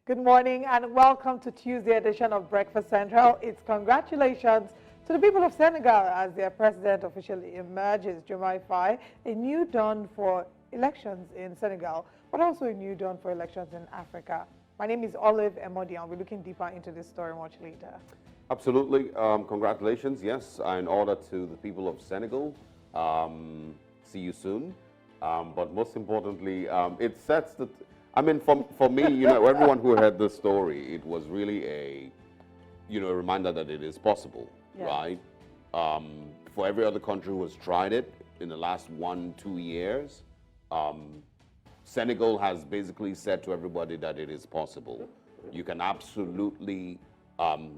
Good morning and welcome to Tuesday edition of Breakfast Central. It's congratulations to the people of Senegal as their president officially emerges, Diomaye Faye, a new dawn for elections in Senegal, but also a new dawn for elections in Africa. My name is Olive Emodi, and we're looking deeper into this story much later. Absolutely. Congratulations, yes, in order to the people of Senegal. See you soon. But most importantly, it sets the... I mean, for me, everyone who heard this story, it was really a reminder that it is possible, right? For every other country who has tried it in the last 1-2 years, Senegal has basically said to everybody that it is possible. You can absolutely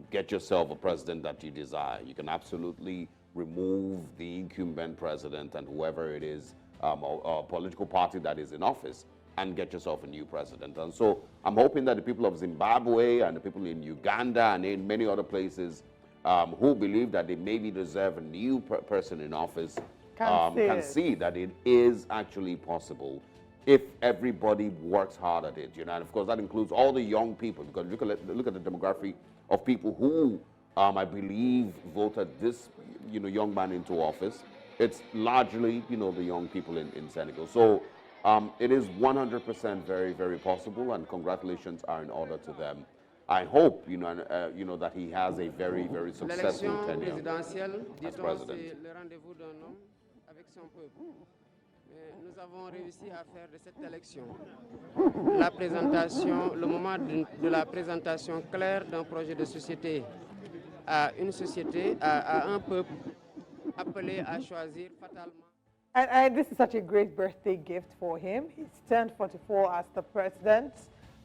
get yourself a president that you desire. You can absolutely remove the incumbent president and whoever it is, or political party that is in office, and get yourself a new president. And so I'm hoping that the people of Zimbabwe and the people in Uganda and in many other places who believe that they maybe deserve a new person in office can see that it is actually possible if everybody works hard at it. And of course that includes all the young people, because look at the demography of people who I believe voted this young man into office. It's largely the young people in Senegal. So it is 100% very, very possible, and congratulations are in order to them. I hope that he has a very, very successful tenure as president. Le rendez-vous d'un homme avec son peuple. Mais nous avons réussi à faire de cette élection la présentation, le moment de la présentation claire d'un projet de société à une société, à un peuple appelé à choisir fatalement. And this is such a great birthday gift for him. He's turned 44 as the president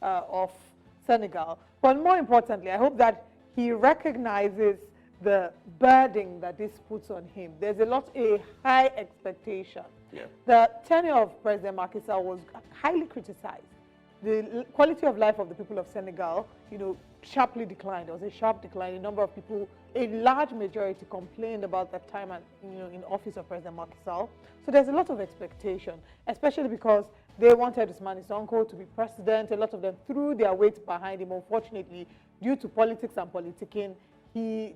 of Senegal. But more importantly, I hope that he recognizes the burden that this puts on him. There's a high expectation. Yeah. The tenure of President Macky Sall was highly criticized. The quality of life of the people of Senegal, sharply declined. There was a sharp decline. A number of people, a large majority, complained about that time in office of President Macky Sall. So there's a lot of expectation, especially because they wanted his uncle to be president. A lot of them threw their weight behind him. Unfortunately, due to politics and politicking, he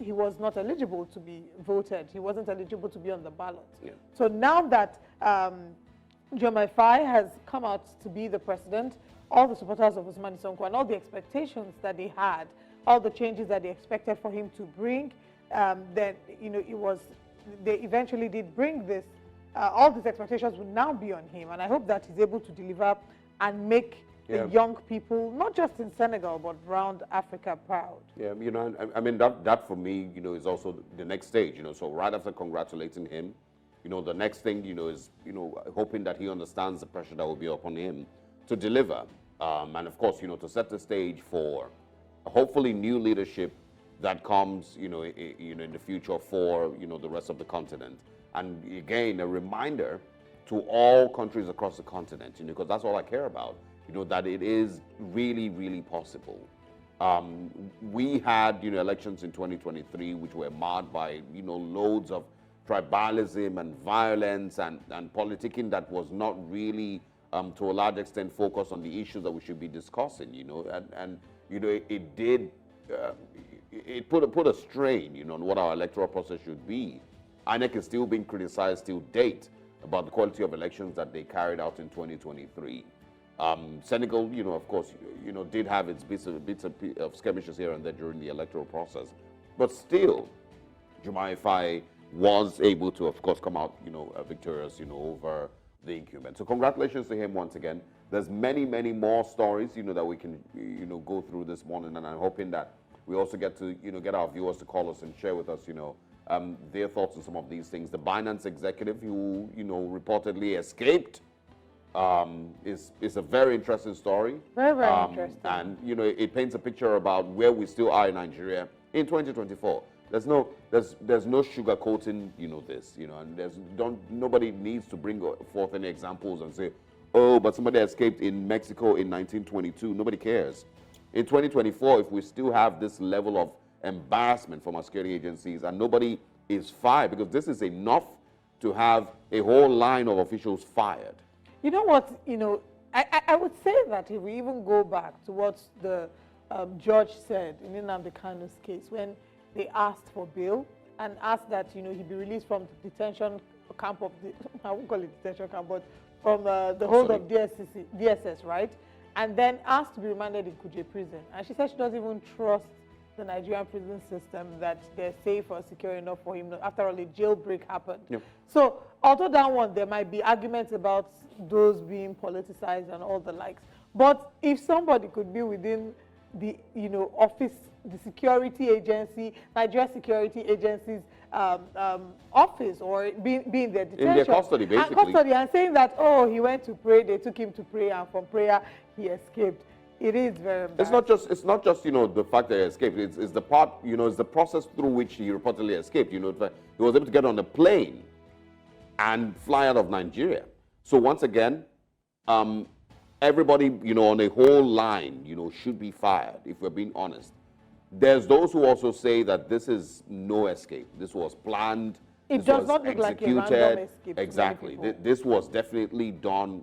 was not eligible to be voted. He wasn't eligible to be on the ballot. Yeah. So now that Diomaye Faye has come out to be the president, all the supporters of Usman Sonko and all the expectations that they had, all the changes that they expected for him to bring, then they eventually did bring this. All these expectations will now be on him, and I hope that he's able to deliver and make the young people, not just in Senegal but around Africa, proud. Yeah, I mean that for me, is also the next stage. So right after congratulating him, the next thing, is hoping that he understands the pressure that will be upon him to deliver, and of course, to set the stage for hopefully new leadership that comes, in the future for the rest of the continent. And again, a reminder to all countries across the continent, because that's all I care about, that it is really, really possible. We had, elections in 2023, which were marred by, loads of tribalism and violence and politicking that was not really, to a large extent, focused on the issues that we should be discussing, it did, it put a strain, on what our electoral process should be. INEC is still being criticized till date about the quality of elections that they carried out in 2023. Senegal, of course, did have its bits of skirmishes here and there during the electoral process, but still, Diomaye Faye was able to, of course, come out, victorious, over the incumbent. So congratulations to him once again. There's many, many more stories, that we can, go through this morning, and I'm hoping that we also get to, get our viewers to call us and share with us, their thoughts on some of these things. The Binance executive who, reportedly escaped is a very interesting story. Very, very interesting. And, it paints a picture about where we still are in Nigeria in 2024. There's no sugarcoating, this, and nobody needs to bring forth any examples and say, oh, but somebody escaped in Mexico in 1922. Nobody cares. In 2024, if we still have this level of embarrassment from our security agencies and nobody is fired, because this is enough to have a whole line of officials fired. You know what, I would say that if we even go back to what the judge said in Nnamdi Kano's case, when they asked for bail and asked that, he be released from the detention camp of the, I won't call it detention camp, but from the hold of DSS, right? And then asked to be remanded in Kuje prison. And she said she doesn't even trust the Nigerian prison system, that they're safe or secure enough for him. After all, a jailbreak happened. Yep. So although that one, there might be arguments about those being politicized and all the likes. But if somebody could be within the, office, the security agency, Nigeria Security Agency's office, or being their detention. In their custody, basically. And saying that, oh, he went to pray, they took him to prayer, and from prayer, he escaped. It is very bad. It's not just the fact that he escaped. It's the part, it's the process through which he reportedly escaped. He was able to get on a plane and fly out of Nigeria. So once again, everybody, on a whole line, should be fired, if we're being honest. There's those who also say that this is no escape. This was planned. It does not look like a random escape. Exactly. This was definitely done.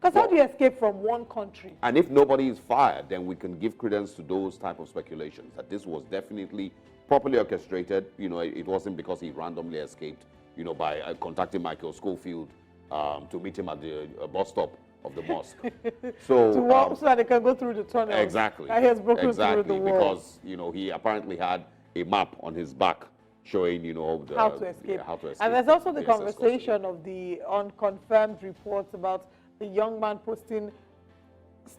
Because how do you escape from one country? And if nobody is fired, then we can give credence to those type of speculations, that this was definitely properly orchestrated. It wasn't because he randomly escaped, by contacting Michael Schofield to meet him at the bus stop of the mosque. So so that they can go through the tunnel. Exactly. He has broken through the wall. Because, he apparently had a map on his back showing, how to escape. And there's also the conversation of the unconfirmed reports about the young man posting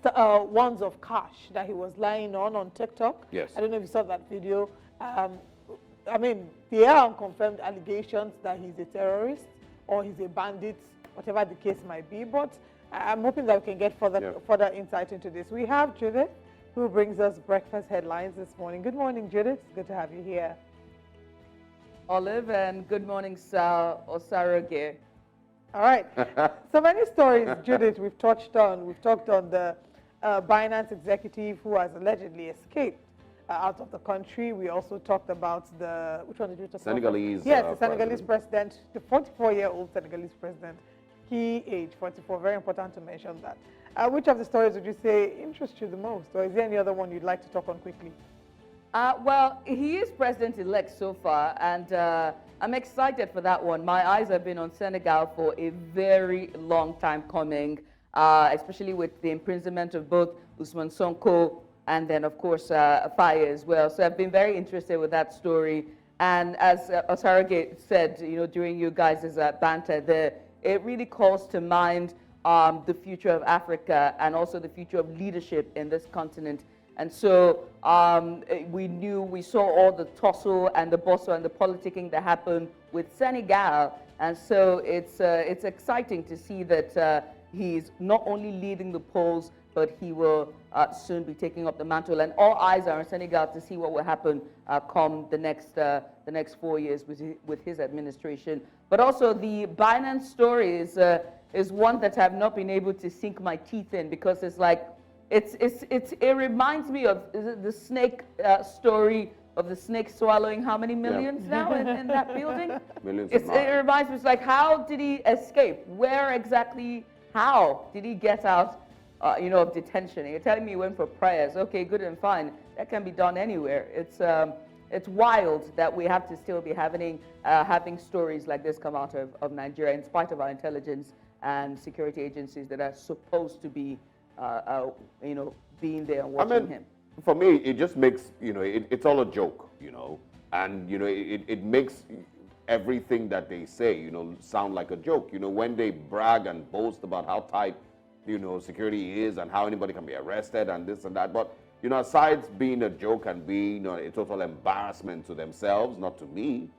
ones of cash that he was lying on TikTok. Yes. I don't know if you saw that video. There are unconfirmed allegations that he's a terrorist or he's a bandit, whatever the case might be. But I'm hoping that we can get further insight into this. We have Judith, who brings us breakfast headlines this morning. Good morning, Judith. It's good to have you here. Olive, and good morning, Sir Osarogie. All right. So many stories, Judith, we've touched on. We've talked on the Binance executive who has allegedly escaped out of the country. We also talked about which one did we talk about? Senegalese. Yes, the Senegalese president, the 44-year-old Senegalese president. Key age, 44. Very important to mention that. Which of the stories would you say interest you the most? Or is there any other one you'd like to talk on quickly? Well, he is president-elect so far, and I'm excited for that one. My eyes have been on Senegal for a very long time coming, especially with the imprisonment of both Ousmane Sonko and then, of course, Faye as well. So I've been very interested with that story. And as Osarogie said, during you guys' banter, it really calls to mind the future of Africa and also the future of leadership in this continent. And so we saw all the tussle and the bustle and the politicking that happened with Senegal. And so it's exciting to see that he's not only leading the polls, but he will soon be taking up the mantle. And all eyes are on Senegal to see what will happen come the next 4 years with his administration. But also the Binance story is one that I've not been able to sink my teeth in, because it's like, it reminds me of the snake story of the snake swallowing how many millions now in that building? Millions. It reminds me, it's like, how did he escape? Where exactly, how did he get out of detention? And you're telling me he went for prayers. Okay, good and fine. That can be done anywhere. It's wild that we have to still be having stories like this come out of Nigeria, in spite of our intelligence and security agencies that are supposed to be being there and watching him. For me, it just makes, it's all a joke, and, it makes everything that they say, sound like a joke. When they brag and boast about how tight, security is and how anybody can be arrested and this and that. But, aside being a joke and being, a total embarrassment to themselves, not to me,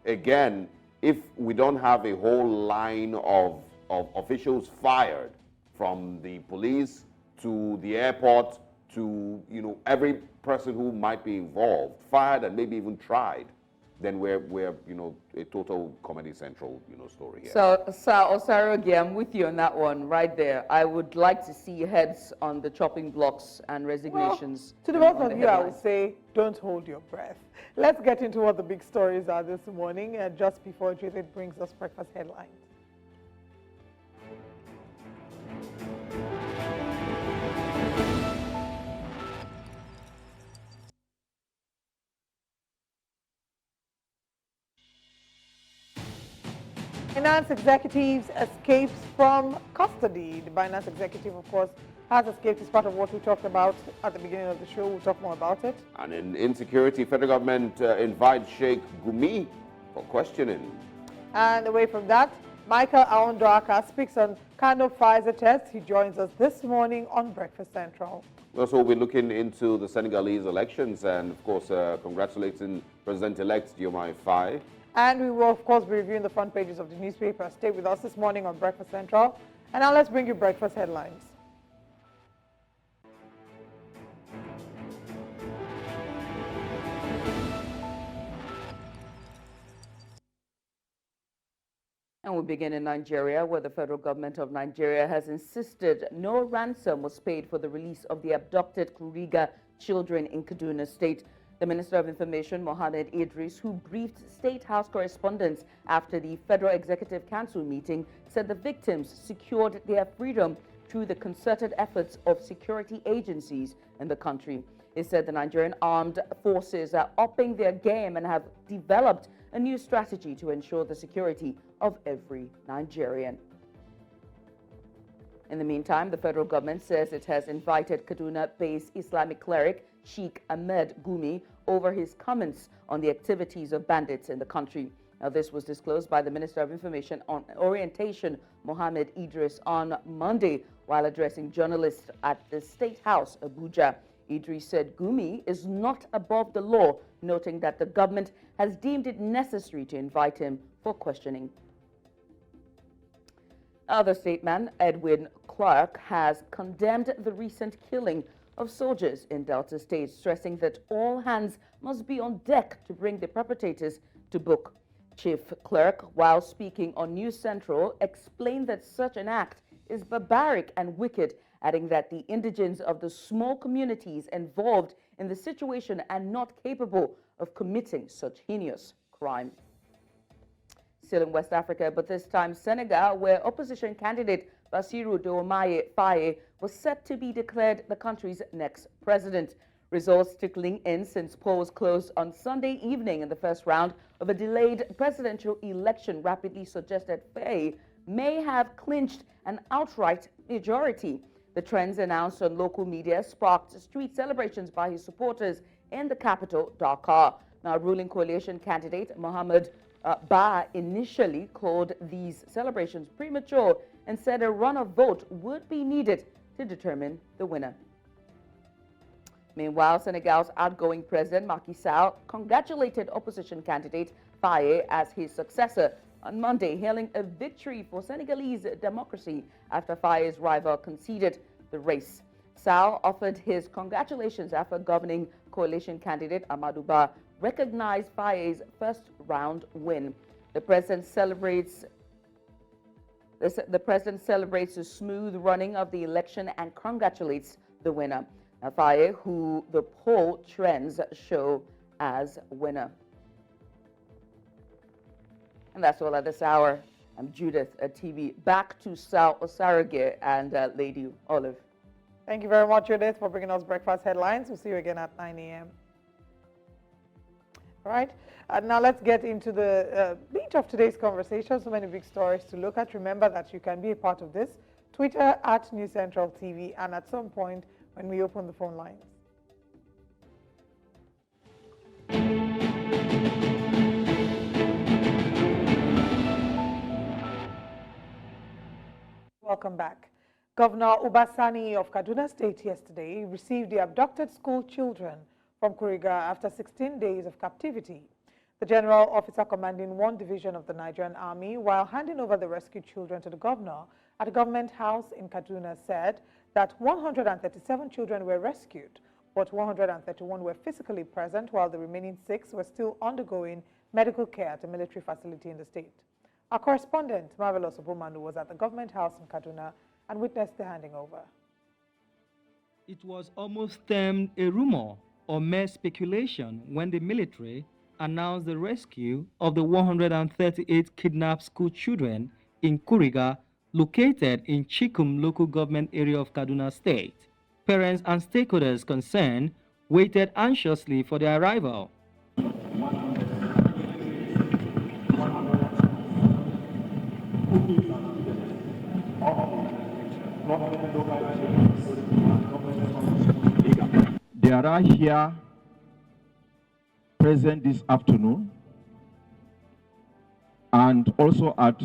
again, if we don't have a whole line of officials fired, from the police to the airport to every person who might be involved, fired and maybe even tried, then we're a total Comedy Central story here. So Osarogie, I'm with you on that one right there. I would like to see heads on the chopping blocks and resignations. Well, to the both of you, I would say don't hold your breath. Let's get into what the big stories are this morning, just before Judith brings us breakfast headlines. Binance executives escapes from custody. The Binance executive, of course, has escaped. It's part of what we talked about at the beginning of the show. We'll talk more about it. And in insecurity, federal government invites Sheikh Gumi for questioning. And away from that, Michael Aondoaka speaks on Kano Pfizer test. He joins us this morning on Breakfast Central. We also will be looking into the Senegalese elections and, of course, congratulating President-elect Diomaye Faye. And we will, of course, be reviewing the front pages of the newspaper. Stay with us this morning on Breakfast Central. And now let's bring you breakfast headlines. And we begin in Nigeria, where the federal government of Nigeria has insisted no ransom was paid for the release of the abducted Kuriga children in Kaduna State. The Minister of Information, Mohammed Idris, who briefed State House correspondents after the Federal Executive Council meeting, said the victims secured their freedom through the concerted efforts of security agencies in the country. He said the Nigerian armed forces are upping their game and have developed a new strategy to ensure the security of every Nigerian. In the meantime, the federal government says it has invited Kaduna-based Islamic cleric Sheikh Ahmad Gumi over his comments on the activities of bandits in the country. Now, this was disclosed by the Minister of Information and Orientation, Mohammed Idris, on Monday while addressing journalists at the State House, Abuja. Idris said Gumi is not above the law, noting that the government has deemed it necessary to invite him for questioning. Other statesman, Edwin Clark, has condemned the recent killing of soldiers in Delta State, stressing that all hands must be on deck to bring the perpetrators to book. Chief Clerk, while speaking on News Central, explained that such an act is barbaric and wicked, adding that the indigents of the small communities involved in the situation are not capable of committing such heinous crime. Still in West Africa, but this time Senegal, where opposition candidate Bassirou Diomaye Faye was set to be declared the country's next president. Results trickling in since polls closed on Sunday evening in the first round of a delayed presidential election rapidly suggested Faye may have clinched an outright majority. The trends announced on local media sparked street celebrations by his supporters in the capital, Dakar. Now, ruling coalition candidate Mohammed Ba initially called these celebrations premature and said a runoff vote would be needed to determine the winner. Meanwhile, Senegal's outgoing president Macky Sall congratulated opposition candidate Faye as his successor on Monday, hailing a victory for Senegalese democracy after Faye's rival conceded the race. Sall offered his congratulations after governing coalition candidate Amadou Ba recognized Faye's first-round win. The president celebrates the smooth running of the election and congratulates the winner. Now, Faye, who the poll trends show as winner. And that's all at this hour. I'm Judith at TV. Back to Osarogie and Lady Olive. Thank you very much, Judith, for bringing us breakfast headlines. We'll see you again at 9 a.m. All right. Now let's get into the meat of today's conversation. So many big stories to look at. Remember that you can be a part of this. Twitter at News Central TV, and at some point when we open the phone lines. Welcome back. Governor Ubasani of Kaduna State yesterday received the abducted school children from Kuriga after 16 days of captivity. The general officer commanding one division of the Nigerian Army, while handing over the rescued children to the governor at the government house in Kaduna, said that 137 children were rescued, but 131 were physically present, while the remaining 6 were still undergoing medical care at a military facility in the state. Our correspondent, Marvelous Ogbonmwan, was at the government house in Kaduna and witnessed the handing over. It was almost termed a rumor or mere speculation when the military announced the rescue of the 138 kidnapped school children in Kuriga, located in Chikum local government area of Kaduna State. parents and stakeholders concerned waited anxiously for their arrival. They are here present this afternoon and also at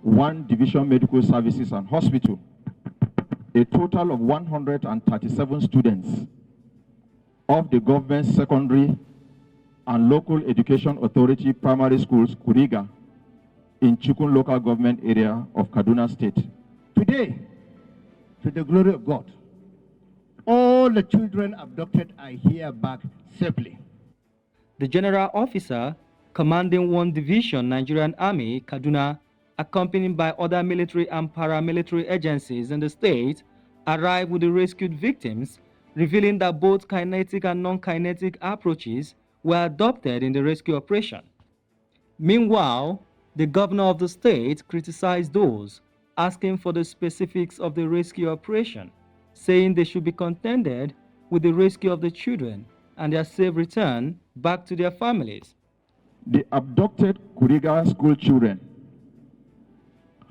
one Division Medical Services and Hospital. A total of 137 students of the government secondary and local education authority primary schools, Kuriga, in Chukun local government area of Kaduna State. Today, to the glory of God, all the children abducted are here back safely. The general officer commanding 1 Division Nigerian Army, Kaduna, accompanied by other military and paramilitary agencies in the state, arrived with the rescued victims, revealing that both kinetic and non-kinetic approaches were adopted in the rescue operation. Meanwhile, the governor of the state criticized those asking for the specifics of the rescue operation, saying they should be contented with the rescue of the children and their safe return back to their families. The abducted Kuriga school children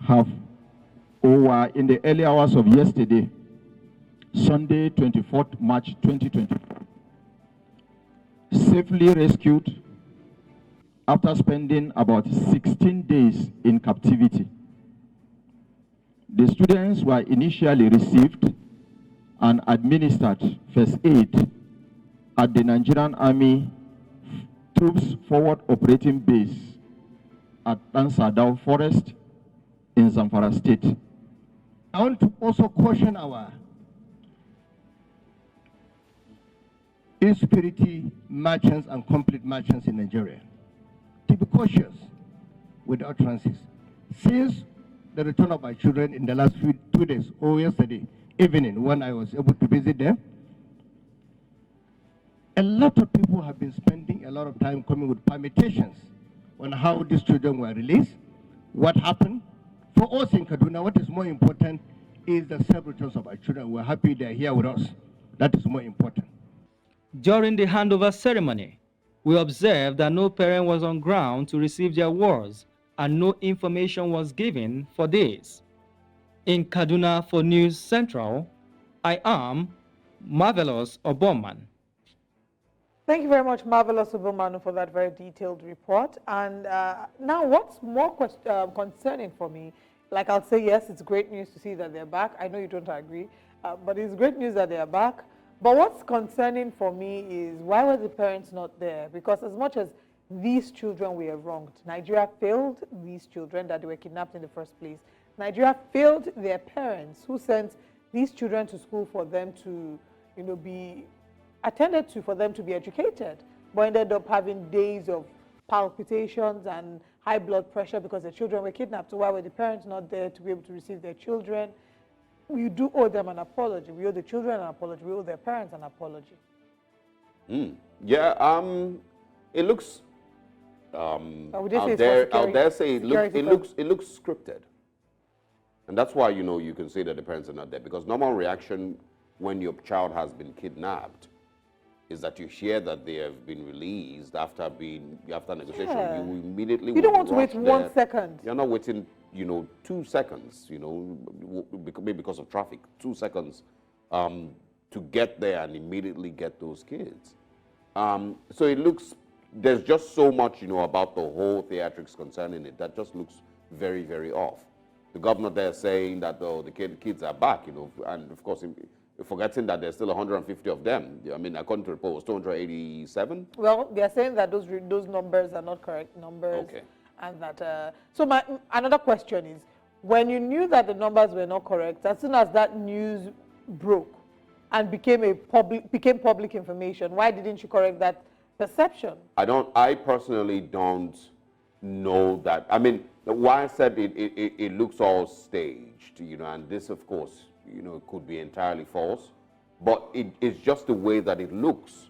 have, or were in the early hours of yesterday, Sunday, 24th March 2024, safely rescued after spending about 16 days in captivity. The students were initially received and administered first aid at the Nigerian Army Troops Forward Operating Base at Dansadao Forest in Zamfara State. I want to also caution our insecurity merchants and complete merchants in Nigeria to be cautious with utterances. Since the return of my children in the last 2 days or yesterday evening when I was able to visit them, a lot of people have been spending a lot of time coming with permutations on how these children were released, what happened. For us in Kaduna, what is more important is the safe returns of our children. We're happy they're here with us. That is more important. During the handover ceremony, we observed that no parent was on ground to receive their wards and no information was given for this. In Kaduna for News Central, I am Marvelous Ogbonmwan. Thank you very much, Marvelous Ogbonmwan, for that very detailed report. And now what's more concerning for me, like I'll say, yes, it's great news to see that they're back. I know you don't agree, but it's great news that they're back. But what's concerning for me is, why were the parents not there? Because as much as these children were wronged, Nigeria failed these children that they were kidnapped in the first place. Nigeria failed their parents who sent these children to school for them to, be attended to, for them to be educated, but ended up having days of palpitations and high blood pressure because the children were kidnapped. So why were the parents not there to be able to receive their children? We do owe them an apology. We owe the children an apology. We owe their parents an apology. Yeah, it looks, I'll dare say it looks scripted. And that's why, you can say that the parents are not there, because normal reaction when your child has been kidnapped is that you hear that they have been released after negotiation. Yeah. You immediately You don't want to wait 1 second. You're not waiting, 2 seconds, maybe because of traffic, 2 seconds to get there and immediately get those kids. So it looks, there's just so much, about the whole theatrics concerning it that just looks very, very off. The governor there saying that the kids are back, and of course, forgetting that there's still 150 of them. I mean, according to the report, it was 287. Well, they're saying that those numbers are not correct numbers. Okay. And that, so another question is, when you knew that the numbers were not correct, as soon as that news broke and became public information, why didn't you correct that perception? I personally don't know that. I mean, why I said it looks all staged, and this, of course, it could be entirely false, but it's just the way that it looks.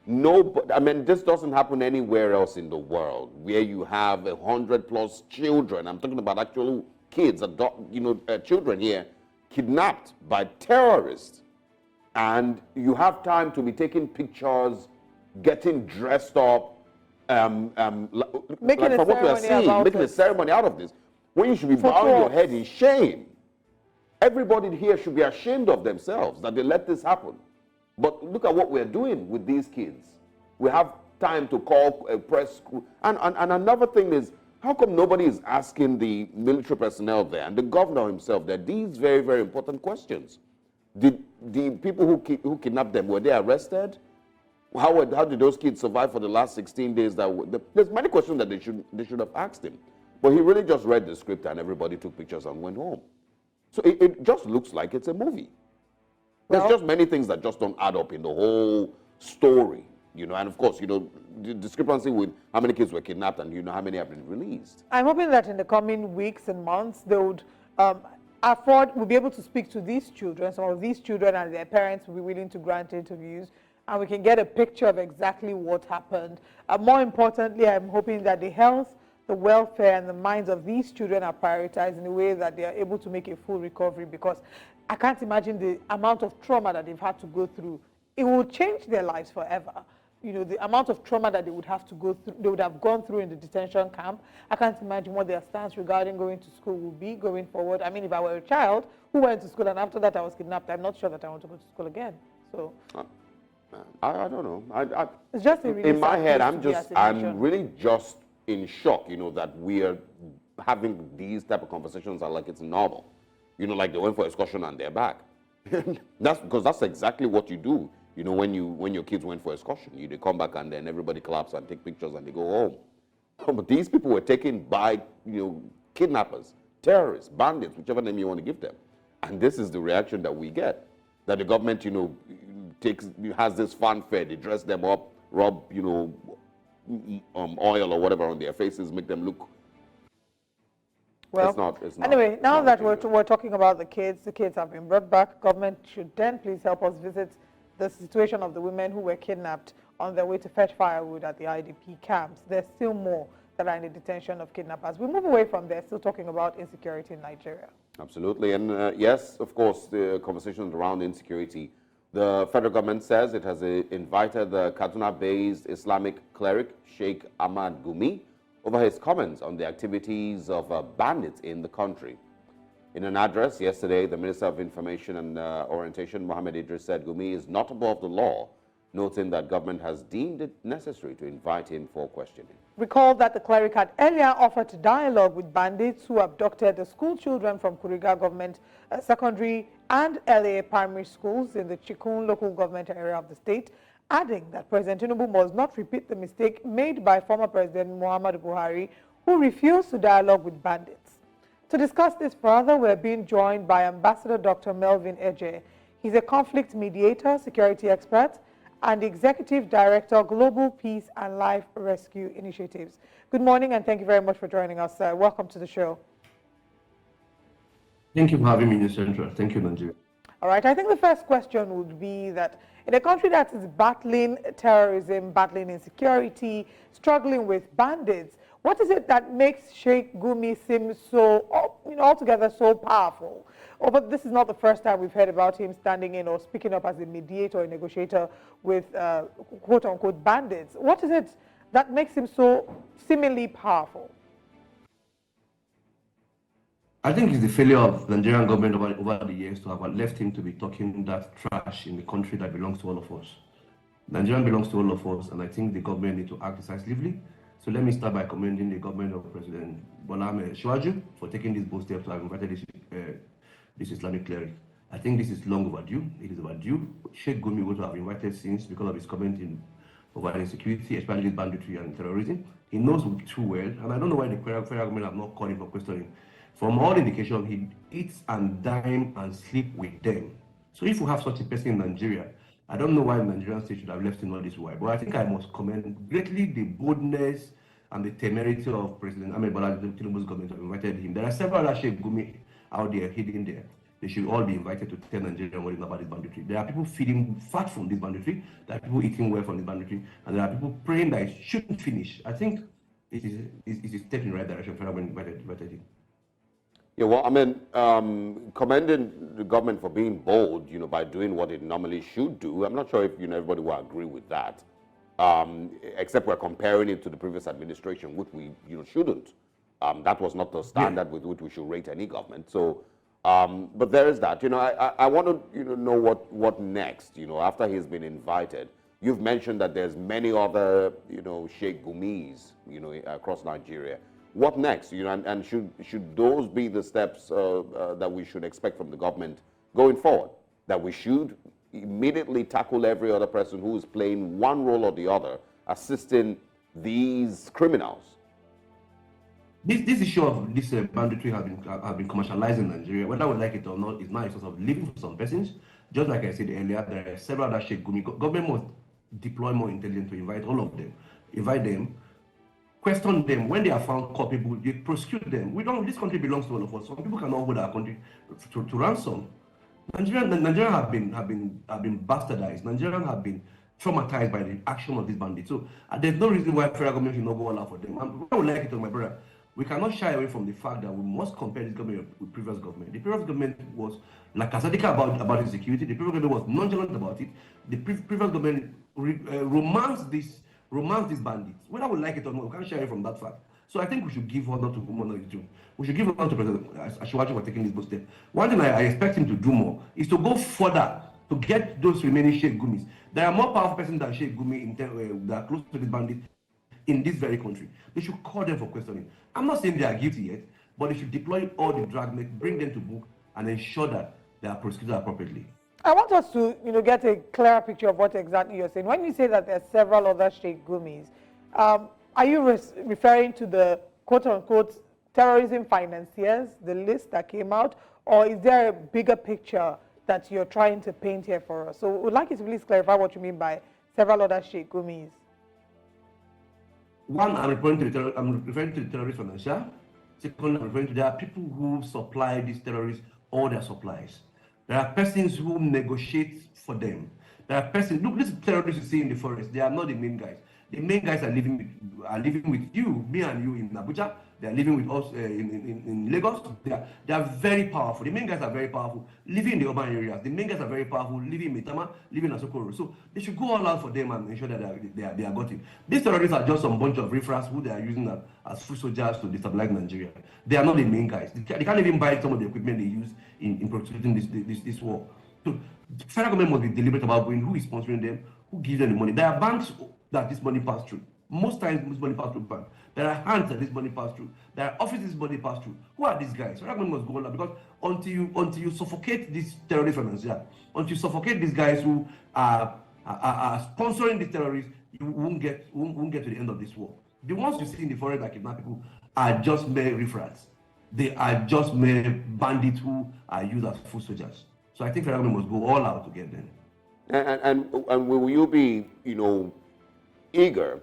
I mean, this doesn't happen anywhere else in the world where you have 100+ children. I'm talking about actual kids, children here, kidnapped by terrorists and you have time to be taking pictures, getting dressed up, Making a from what we are ceremony seeing, about making a it. ceremony out of this, when you should be bowing your head in shame. Everybody here should be ashamed of themselves that they let this happen. But look at what we're doing with these kids. We have time to call a press school. And another thing is, how come nobody is asking the military personnel there and the governor himself there these very, very important questions? Did the people who kidnapped them, were they arrested? How did those kids survive for the last 16 days? There's many questions that they should have asked him. But he really just read the script and everybody took pictures and went home. So it just looks like it's a movie. There's just many things that just don't add up in the whole story, and of course, the discrepancy with how many kids were kidnapped and how many have been released. I'm hoping that in the coming weeks and months, they would will be able to speak to these children, some of these children and their parents will be willing to grant interviews, and we can get a picture of exactly what happened. More importantly, I'm hoping that the health, the welfare, and the minds of these children are prioritized in a way that they are able to make a full recovery, because I can't imagine the amount of trauma that they've had to go through. It will change their lives forever. The amount of trauma that they would have to go through, they would have gone through in the detention camp. I can't imagine what their stance regarding going to school will be going forward. I mean, if I were a child who went to school and after that I was kidnapped, I'm not sure that I want to go to school again. So I don't know. it's just a really in my head, I'm really just in shock, that we are having these type of conversations are like it's normal. Like they went for excursion and they're back. That's because that's exactly what you do. When your kids went for excursion, they come back and then everybody claps and take pictures and they go home. But these people were taken by kidnappers, terrorists, bandits, whichever name you want to give them. And this is the reaction that we get. That the government, has this fanfare, they dress them up, rub, oil or whatever on their faces, make them look. Well, it's not, anyway, now that we're talking about the kids have been brought back. Government should then please help us visit the situation of the women who were kidnapped on their way to fetch firewood at the IDP camps. There's still more that are in the detention of kidnappers. We move away from there, still talking about insecurity in Nigeria. Absolutely. And yes, of course, the conversations around insecurity. The federal government says it has invited the Kaduna-based Islamic cleric Sheikh Ahmad Gumi over his comments on the activities of bandits in the country. In an address yesterday, the Minister of Information and Orientation, Mohammed Idris, said Gumi is not above the law, noting that government has deemed it necessary to invite him for questioning. Recall that the cleric had earlier offered to dialogue with bandits who abducted the school children from Kuriga government secondary and LA primary schools in the Chikun local government area of the state, adding that President Tinubu must not repeat the mistake made by former President Muhammad Buhari, who refused to dialogue with bandits. To discuss this further, we're being joined by Ambassador Dr. Melvin Eje. He's a conflict mediator, security expert, and Executive Director, Global Peace and Life Rescue Initiatives. Good morning, and thank you very much for joining us, sir. Welcome to the show. Thank you for having me in the Central. Thank you, Nigeria. All right, I think the first question would be that in a country that is battling terrorism, battling insecurity, struggling with bandits, what is it that makes Sheikh Gumi seem so, altogether so powerful? Oh, but this is not the first time we've heard about him standing in or speaking up as a mediator or negotiator with quote-unquote bandits. What is it that makes him so seemingly powerful? I think it's the failure of the Nigerian government over the years to have left him to be talking that trash in the country that belongs to all of us. Nigeria belongs to all of us, and I think the government need to act decisively. So let me start by commending the government of President Bola Ahmed Tinubu for taking this bold step to have invited this Islamic cleric. I think this is long overdue. It is overdue. Sheikh Gumi would have invited since because of his comment over insecurity, especially banditry and terrorism. He knows too well, and I don't know why the federal government have not called him for questioning. From all indication, he eats and dine and sleep with them. So if we have such a person in Nigeria, I don't know why the Nigerian state should have left him all this while. But I think I must commend greatly the boldness and the temerity of President Ahmed Bola Tinubu's government have invited him. There are several other Sheikh Gumi out there hidden there. They should all be invited to tell Nigerians what is about this banditry. There are people feeding fat from this banditry. There are people eating well from this banditry. And there are people praying that it shouldn't finish. I think it is a step in the right direction for when invited him. Yeah, well, I mean, commending the government for being bold, by doing what it normally should do. I'm not sure if, everybody will agree with that, except we're comparing it to the previous administration, which we, shouldn't. That was not the standard with which we should rate any government. So, but there is that. I want to, know what next, after he's been invited. You've mentioned that there's many other, Sheikh Gumis, across Nigeria. What next? And should those be the steps that we should expect from the government going forward? That we should immediately tackle every other person who is playing one role or the other, assisting these criminals? This issue of this banditry have been commercialized in Nigeria, whether we like it or not. Is now a source of living for some persons. Just like I said earlier, there are several other Sheikh Gumi. Government must deploy more intelligence to invite all of them, question them. When they are found culpable, they prosecute them. This country belongs to all of us. Some people cannot hold our country to ransom. Nigerians have been bastardized. Nigerians have been traumatized by the action of these bandits. So there's no reason why federal government should not go all out for them. I would like it to my brother. We cannot shy away from the fact that we must compare this government with previous government. The previous government was lackadaisical about insecurity. The previous government was nonchalant about it. The previous government romanced these bandits. Whether we like it or not, we can't shy away from that fact. So I think we should give honor to whom honor is due. We should give honor to President Asiwaju for taking this bold step. One thing I expect him to do more is to go further to get those remaining Sheikh Gumis. There are more powerful persons than Sheikh Gumi that are close to this bandit in this very country. They should call them for questioning. I'm not saying they are guilty yet, but they should deploy all the dragnet, bring them to book, and ensure that they are prosecuted appropriately. I want us to, get a clearer picture of what exactly you're saying. When you say that there are several other Sheikh Gumis, are you referring to the quote-unquote terrorism financiers, the list that came out, or is there a bigger picture that you're trying to paint here for us? So we'd like you to please clarify what you mean by several other Sheikh Gumis. One, I'm referring to the terrorist financier. Second, I'm referring to there are people who supply these terrorists all their supplies. There are persons who negotiate for them. There are persons. Look, these terrorists you see in the forest, they are not the main guys. The main guys are living with you, me and you in Abuja. They are living with us in Lagos. They are very powerful. The main guys are very powerful, living in the urban areas. The main guys are very powerful, living in Metama, living in Asokoro. So they should go all out for them and ensure that they are got it. These terrorists are just some bunch of riffraffs who they are using as foot soldiers to destabilize Nigeria. They are not the main guys. They can't even buy some of the equipment they use in prosecuting this war. So the federal government must be deliberate about who is sponsoring them, who gives them the money. There are banks that this money passes through. Most times, this money passes through banks. There are hands that this money passes through. There are offices this money passes through. Who are these guys? Federal government must go on because until you suffocate this terrorist financier, until you suffocate these guys who are sponsoring these terrorists, you won't get to the end of this war. The ones you see in the forest that kidnap people are just mere riffraffs. They are just mere bandits who are used as foot soldiers. So I think federal government must go all out to get them. And will you be, eager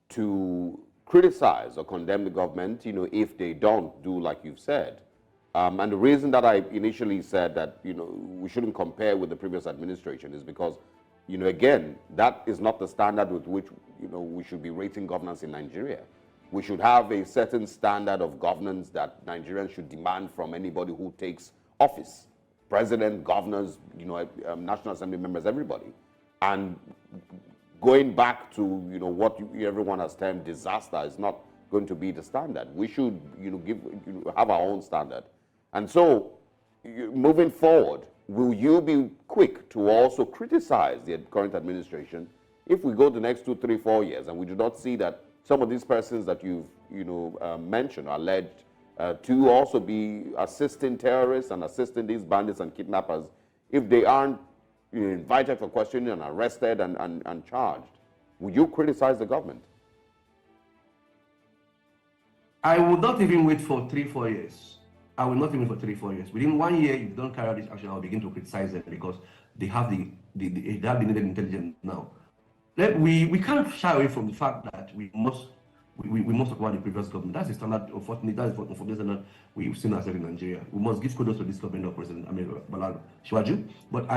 to criticize or condemn the government, if they don't do like you've said? And the reason that I initially said that, we shouldn't compare with the previous administration is because, again, that is not the standard with which, we should be rating governance in Nigeria. We should have a certain standard of governance that Nigerians should demand from anybody who takes office. President, governors, National Assembly members, everybody. And going back to, what everyone has termed disaster is not going to be the standard. We should, have our own standard. And so, moving forward, will you be quick to also criticize the current administration if we go the next 2, 3, 4 years and we do not see that some of these persons that you've, mentioned are alleged to also be assisting terrorists and assisting these bandits and kidnappers, if they aren't invited for questioning and arrested and charged? Would you criticize the government? I would not even wait for 3, 4 years. I will not even wait for 3, 4 years. Within 1 year, if you don't carry out this action, I'll begin to criticize them because they have the needed intelligence now. We can't shy away from the fact that we must talk about the previous government. That's the standard, unfortunately, that's the standard we've seen ourselves in Nigeria. We must give kudos to this government of President Asiwaju. But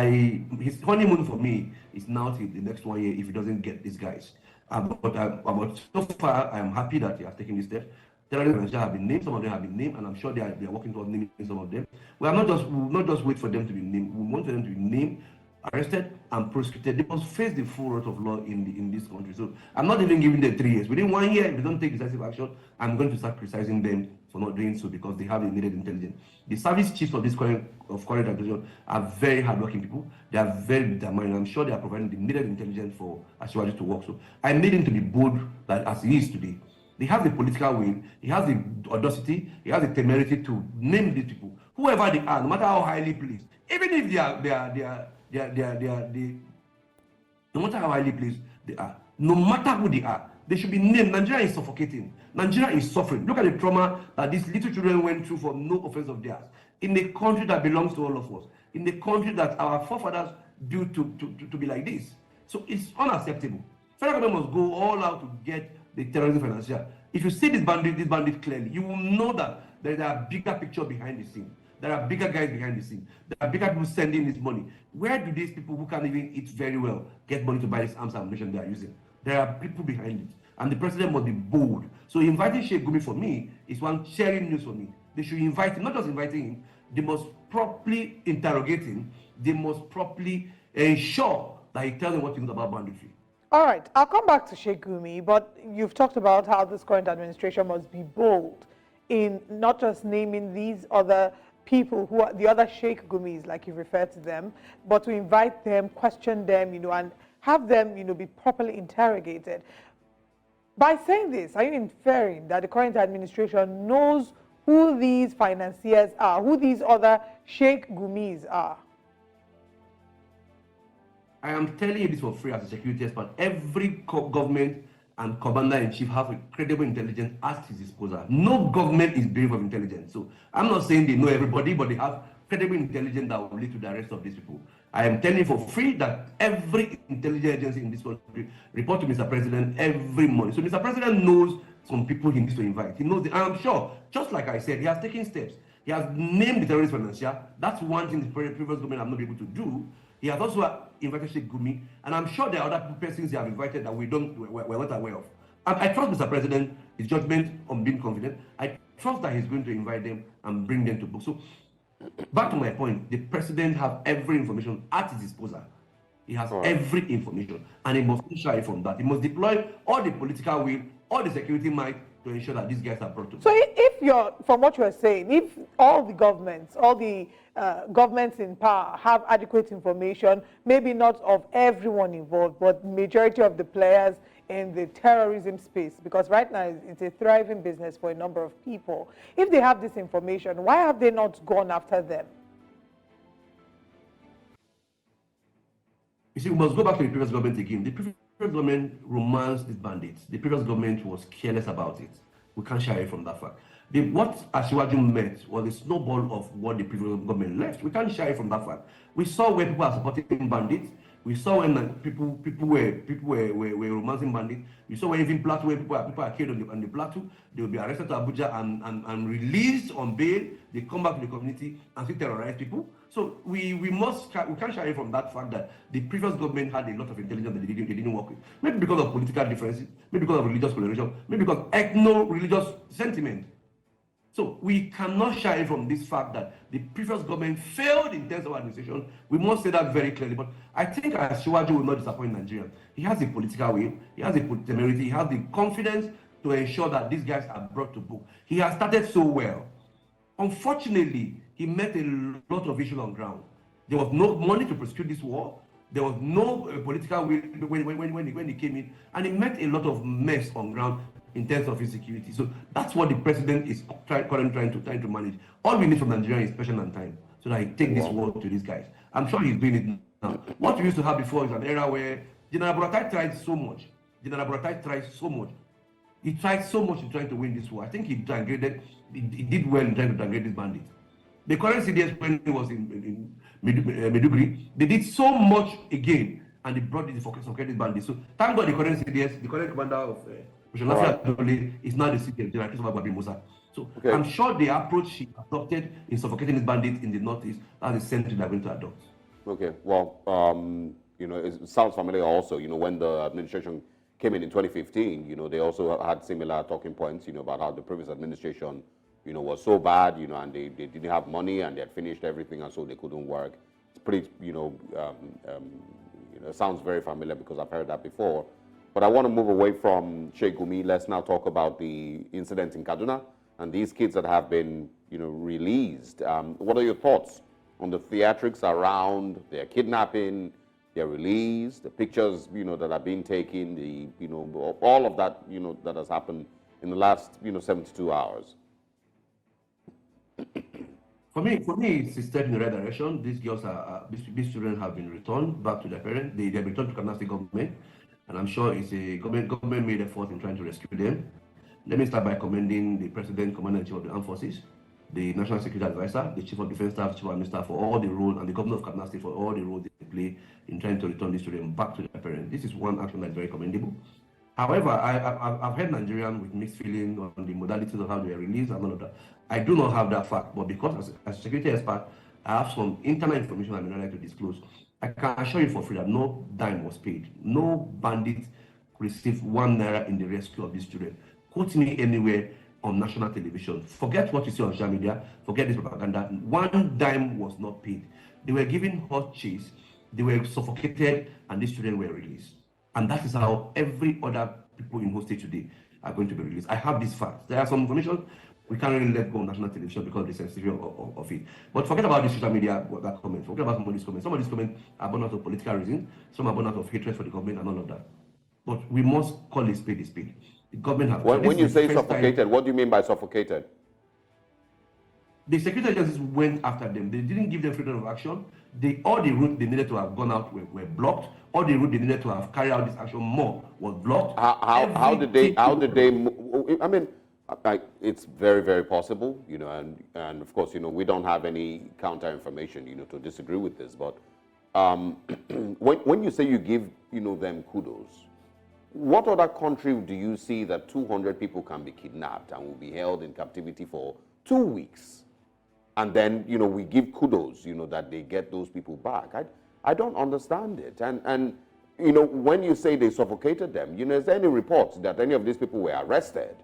his honeymoon for me is now till the next 1 year if he doesn't get these guys. But so far, I am happy that he has taken this step. terrorists have been named, some of them have been named, and I'm sure they are working towards naming some of them. We will not just wait for them to be named. We want for them to be named, arrested, and prosecuted. They must face the full wrath of law in this country. So I'm not even giving them 3 years. Within 1 year, if they don't take decisive action, I'm going to start criticizing them for not doing so because they have the needed intelligence. The service chiefs of this current administration are very hardworking people. They are very determined. I'm sure they are providing the needed intelligence for Asoagie to work. So I made him to be bold like as he is today. He has the political will, he has the audacity, he has the temerity to name these people, whoever they are, no matter how highly placed, even if no matter how highly placed they are, no matter who they are, they should be named. Nigeria is suffocating. Nigeria is suffering. Look at the trauma that these little children went through for no offense of theirs. In a country that belongs to all of us, in a country that our forefathers built to be like this. So it's unacceptable. Federal government must go all out to get the terrorism financier. If you see this bandit clearly, you will know that there are a bigger picture behind the scene. There are bigger guys behind the scene. There are bigger people sending this money. Where do these people who can't even eat very well get money to buy this arms and ammunition they are using? There are people behind it. And the president must be bold. So inviting Sheikh Gumi for me is one sharing news for me. They should invite him, not just inviting him, they must properly interrogate him. They must properly ensure that he tells them what he knows about banditry. All right, I'll come back to Sheikh Gumi, but you've talked about how this current administration must be bold in not just naming these other people who are the other Sheikh Gumis, like you refer to them, but to invite them, question them, and have them, be properly interrogated. By saying this, are you inferring that the current administration knows who these financiers are, who these other Sheikh Gumis are? I am telling you this for free as a security expert. Every government and commander-in-chief have a credible intelligence at his disposal. No government is bereft of intelligence. So I'm not saying they know everybody, but they have credible intelligence that will lead to the arrest of these people. I am telling you for free that every intelligence agency in this country report to Mr. President every morning. So Mr. President knows some people he needs to invite. He knows, I'm sure, just like I said, he has taken steps. He has named the terrorist financier. That's one thing the previous government have not been able to do. He has also invited Sheikh Gumi, and I'm sure there are other persons he have invited that we're not aware of. And I trust Mr. President, his judgment on being confident. I trust that he's going to invite them and bring them to book. So, back to my point, the president has every information at his disposal. He has every information, and he must shy from that. He must deploy all the political will, all the security might to ensure that these guys are brought to book. So if you're, from what you're saying, if all the governments, all the governments in power have adequate information, maybe not of everyone involved, but majority of the players in the terrorism space, because right now it's a thriving business for a number of people. If they have this information, why have they not gone after them? You see, we must go back to the previous government again. The previous government romanced these bandits. The previous government was careless about it. We can't shy away from that fact. What Asoagie met was a snowball of what the previous government left. We can't shy away from that fact. We saw where people are supporting bandits. We saw when people were romancing bandits. We saw when even plateau, where people are killed on the plateau, they will be arrested to Abuja and released on bail. They come back to the community and still terrorize people. So we can't shy away from that fact that the previous government had a lot of intelligence that they didn't work with. Maybe because of political differences, maybe because of religious coloration, maybe because ethno-religious sentiment. So we cannot shy away from this fact that the previous government failed in terms of administration. We must say that very clearly. But I think Asoagie will not disappoint Nigerians. He has the political will, he has the temerity, he has the confidence to ensure that these guys are brought to book. He has started so well. Unfortunately, he met a lot of issues on ground. There was no money to prosecute this war. There was no political will when he came in, and he met a lot of mess on ground in terms of insecurity. So that's what the president is currently trying to manage. All we need from Nigeria is patience and time, so that he take this war to these guys. I'm sure he's doing it now. What we used to have before is an era where General Buratai tried so much. He tried so much in trying to win this war. I think he did well in trying to downgrade this bandit. The current CDS, when he was in Maiduguri, they did so much again, and they brought the focus on credit bandits. So thank God the current CDS, the current commander of is now the CDS, General Christopher Babi Musa. So I'm sure the approach he adopted in suffocating these bandits in the northeast, that's the same thing they're going to adopt. Okay, well, it sounds familiar also, when the administration came in 2015, you know, they also had similar talking points, you know, about how the previous administration, you know, was so bad, you know, and they didn't have money and they had finished everything and so they couldn't work. It's pretty, you know, it sounds very familiar because I've heard that before. But I want to move away from Sheikh Gumi. Let's now talk about the incident in Kaduna and these kids that have been, you know, released. What are your thoughts on the theatrics around their kidnapping, their release, the pictures, you know, that are being taken, the, you know, all of that, you know, that has happened in the last, you know, 72 hours? For me, it's a step in the right direction. These girls these children have been returned back to their parents. They have returned to Kaduna State government, and I'm sure it's a government made effort in trying to rescue them. Let me start by commending the President, Commander-in-Chief of the Armed Forces, the National Security Advisor, the Chief of Defense Staff, Chief of Army Staff for all the role, and the Governor of Kaduna State for all the role they play in trying to return these children back to their parents. This is one action that is very commendable. However, I've heard Nigerians with mixed feelings on the modalities of how they are released and all of that. I do not have that fact, but because as a security expert, I have some internal information I may not like to disclose. I can assure you for free that no dime was paid. No bandit received 1 naira in the rescue of these children. Quote me anywhere on national television. Forget what you see on social media. Forget this propaganda. 1 dime was not paid. They were given hot cheese. They were suffocated, and these children were released. And that is how every other people in Host State today are going to be released. I have these facts. There are some information we can't really let go on national television because of the sensitivity of it. But forget about the social media, that comment. Forget about some of these comments. Some of these comments are born out of political reasons. Some are born out of hatred for the government and all of that. But we must call a spade a spade. The government has... When you say suffocated, what do you mean by suffocated? The security agencies went after them. They didn't give them freedom of action. All the route they needed to have gone out were blocked. All the route they needed to have carried out this action more was blocked. How did they I mean, it's very, very possible, you know, and of course, you know, we don't have any counter information, you know, to disagree with this. But when you say you give, you know, them kudos, what other country do you see that 200 people can be kidnapped and will be held in captivity for 2 weeks? And then, you know, we give kudos, you know, that they get those people back. I don't understand it. And you know, when you say they suffocated them, you know, is there any reports that any of these people were arrested?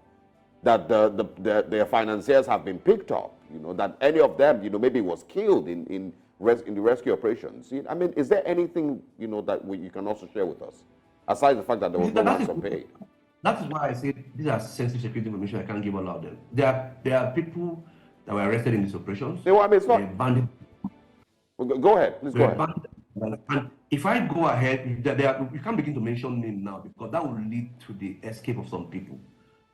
That their financiers have been picked up, you know, that any of them, you know, maybe was killed in the rescue operations? I mean, is there anything, you know, that you can also share with us, aside the fact that there was no ransom paid? That is why I say these are sensitive security information I can't give all of them. There are people that were arrested in these operations. No, I mean, it's not... Bandit. Go ahead, please go ahead. And if I go ahead, you can't begin to mention names now because that will lead to the escape of some people.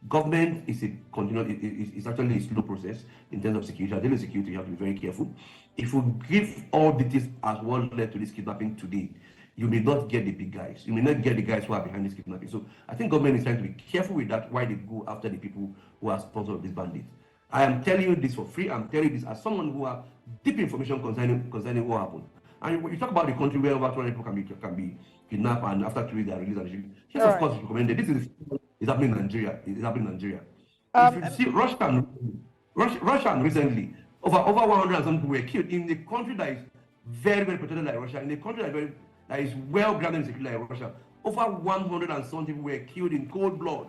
Government is a continuous, it's actually a slow process in terms of security. Dealing with security, you have to be very careful. If we give all details as what led to this kidnapping today, you may not get the big guys. You may not get the guys who are behind this kidnapping. So I think government is trying to be careful with that, why they go after the people who are sponsors of this bandit. I am telling you this for free. I'm telling you this as someone who has deep information concerning what happened. And when you talk about the country where over 200 people can be kidnapped and after 3 days they are released, and yes, of course, recommended. This is happening in Nigeria. It's happening in Nigeria. If you see Russia recently, over 100 and some people were killed in a country that is very, very protected like Russia, in a country that is well grounded in security like Russia. Over 100 and some people were killed in cold blood,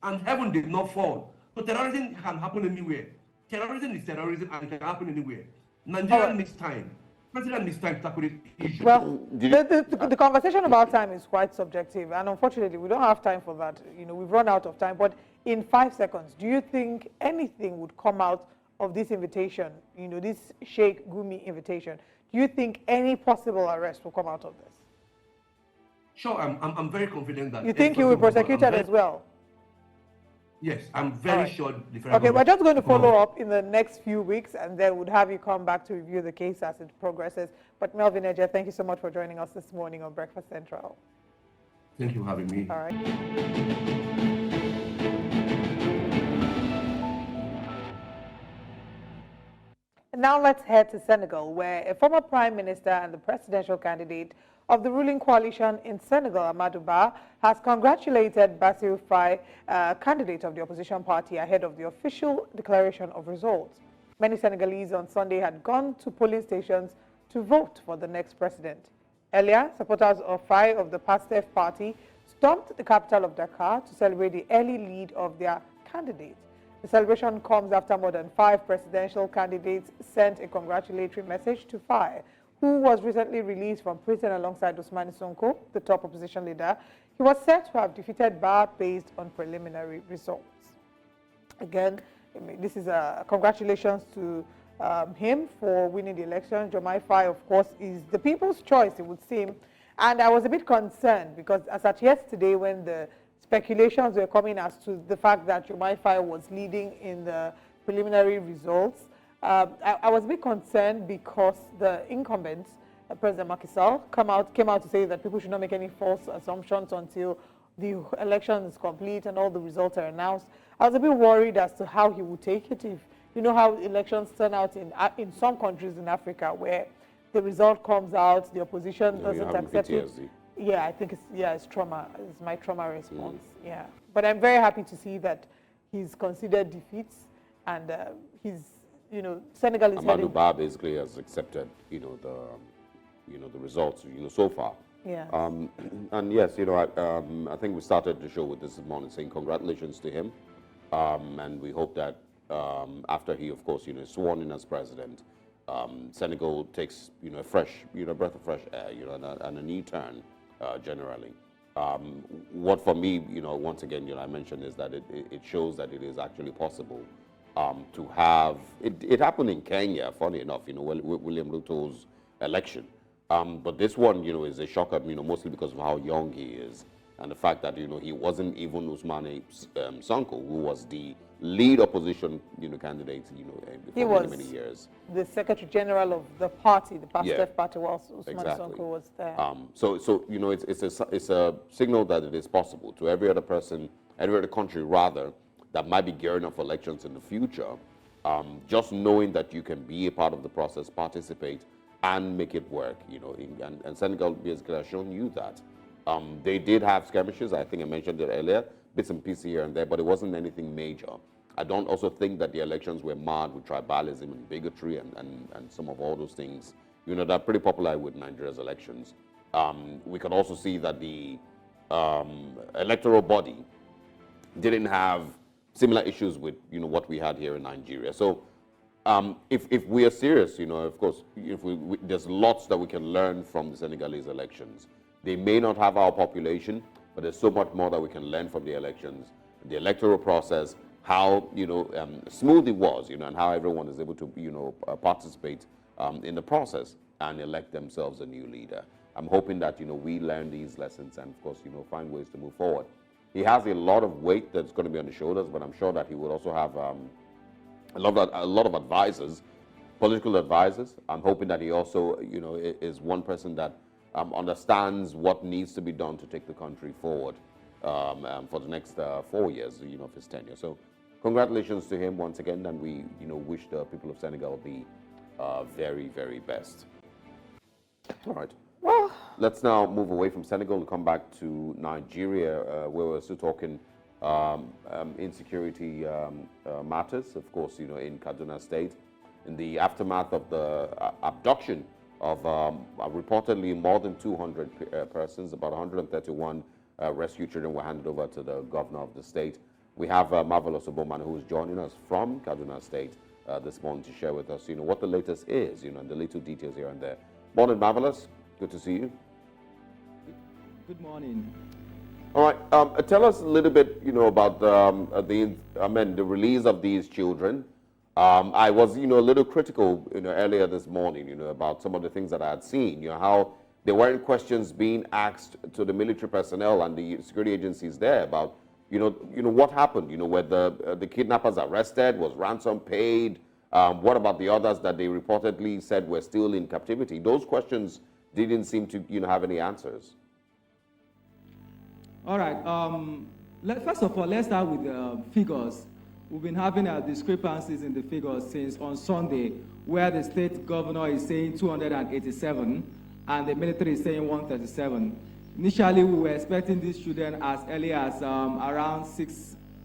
and heaven did not fall. So terrorism can happen anywhere. Terrorism is terrorism and it can happen anywhere. Nigeria needs time. President needs time to tackle this issue. Well, the conversation about time is quite subjective, and unfortunately, we don't have time for that. You know, we've run out of time. But in 5 seconds, do you think anything would come out of this invitation? You know, this Sheikh Gumi invitation. Do you think any possible arrest will come out of this? Sure, I'm very confident that. You think he will be prosecuted as well? Yes, I'm very sure. Okay, we're just going to follow up in the next few weeks, and then we'll have you come back to review the case as it progresses. But Melvin Eje, thank you so much for joining us this morning on Breakfast Central. Thank you for having me. All right. Now let's head to Senegal, where a former prime minister and the presidential candidate of the ruling coalition in Senegal, Amadou Ba, has congratulated Bassirou Faye, candidate of the opposition party, ahead of the official declaration of results. Many Senegalese on Sunday had gone to polling stations to vote for the next president. Earlier, supporters of Faye of the PASTEF party stormed the capital of Dakar to celebrate the early lead of their candidate. The celebration comes after more than 5 presidential candidates sent a congratulatory message to Faye, who was recently released from prison alongside Usmani Sonko, the top opposition leader. He was said to have defeated Ba based on preliminary results. Again, this is a congratulations to him for winning the election. Jomai Faye, of course, is the people's choice, it would seem. And I was a bit concerned because as at yesterday, when the speculations were coming as to the fact that Jomai Faye was leading in the preliminary results, I was a bit concerned because the incumbent, President Macky Sall, came out to say that people should not make any false assumptions until the election is complete and all the results are announced. I was a bit worried as to how he would take it. If you know how elections turn out in some countries in Africa, where the result comes out, the opposition doesn't accept it. Yeah, I think it's trauma. It's my trauma response. Yeah, but I'm very happy to see that he's considered defeats and Senegal is Amadou Ba basically has accepted, the results, so far. Yeah. And yes, I think we started the show with this morning saying congratulations to him, and we hope that after he, of course, is sworn in as president, Senegal takes, a fresh, breath of fresh air, and a new turn generally. What for me, once again, I mentioned is that it shows that it is actually possible to have it happened in Kenya, funny enough, William Ruto's election. But this one, is a shocker, mostly because of how young he is and the fact that, he wasn't even Usmani Sonko, who was the lead opposition, candidate, for many years. The Secretary General of the party, the PASTEF party, whilst Usmani Sonko was there. So it's a signal that it is possible to every other person, every other country rather, that might be gearing up for elections in the future. Just knowing that you can be a part of the process, participate, and make it work, and Senegal basically has shown you that. They did have skirmishes, I think I mentioned it earlier, bits and pieces here and there, but it wasn't anything major. I don't also think that the elections were marred with tribalism and bigotry and some of all those things, that are pretty popular with Nigeria's elections. We can also see that the electoral body didn't have similar issues with, what we had here in Nigeria. So if we are serious, of course, there's lots that we can learn from the Senegalese elections. They may not have our population, but there's so much more that we can learn from the elections, the electoral process, how, smooth it was, and how everyone is able to, participate in the process and elect themselves a new leader. I'm hoping that, we learn these lessons and, of course, find ways to move forward. He has a lot of weight that's going to be on his shoulders, but I'm sure that he will also have a lot of advisors, political advisors. I'm hoping that he also, is one person that understands what needs to be done to take the country forward for the next 4 years, of his tenure. So, congratulations to him once again, and we, wish the people of Senegal the very, very best. All right. Well, let's now move away from Senegal and come back to Nigeria, where we're still talking insecurity matters, of course, in Kaduna State, in the aftermath of the abduction of reportedly more than 200 persons. About 131 rescue children were handed over to the governor of the state. We have Marvelous Ogbonmwan, who is joining us from Kaduna State this morning to share with us, what the latest is, and the little details here and there. Morning, Marvelous. Good to see you. Good morning. All right. Tell us a little bit, about the release of these children. I was, a little critical, earlier this morning, about some of the things that I had seen. How there weren't questions being asked to the military personnel and the security agencies there about, what happened. Were the kidnappers arrested? Was ransom paid? What about the others that they reportedly said were still in captivity? Those questions didn't seem to, have any answers. All right. First of all, let's start with the figures. We've been having discrepancies in the figures since on Sunday, where the state governor is saying 287 and the military is saying 137. Initially, we were expecting these children as early as around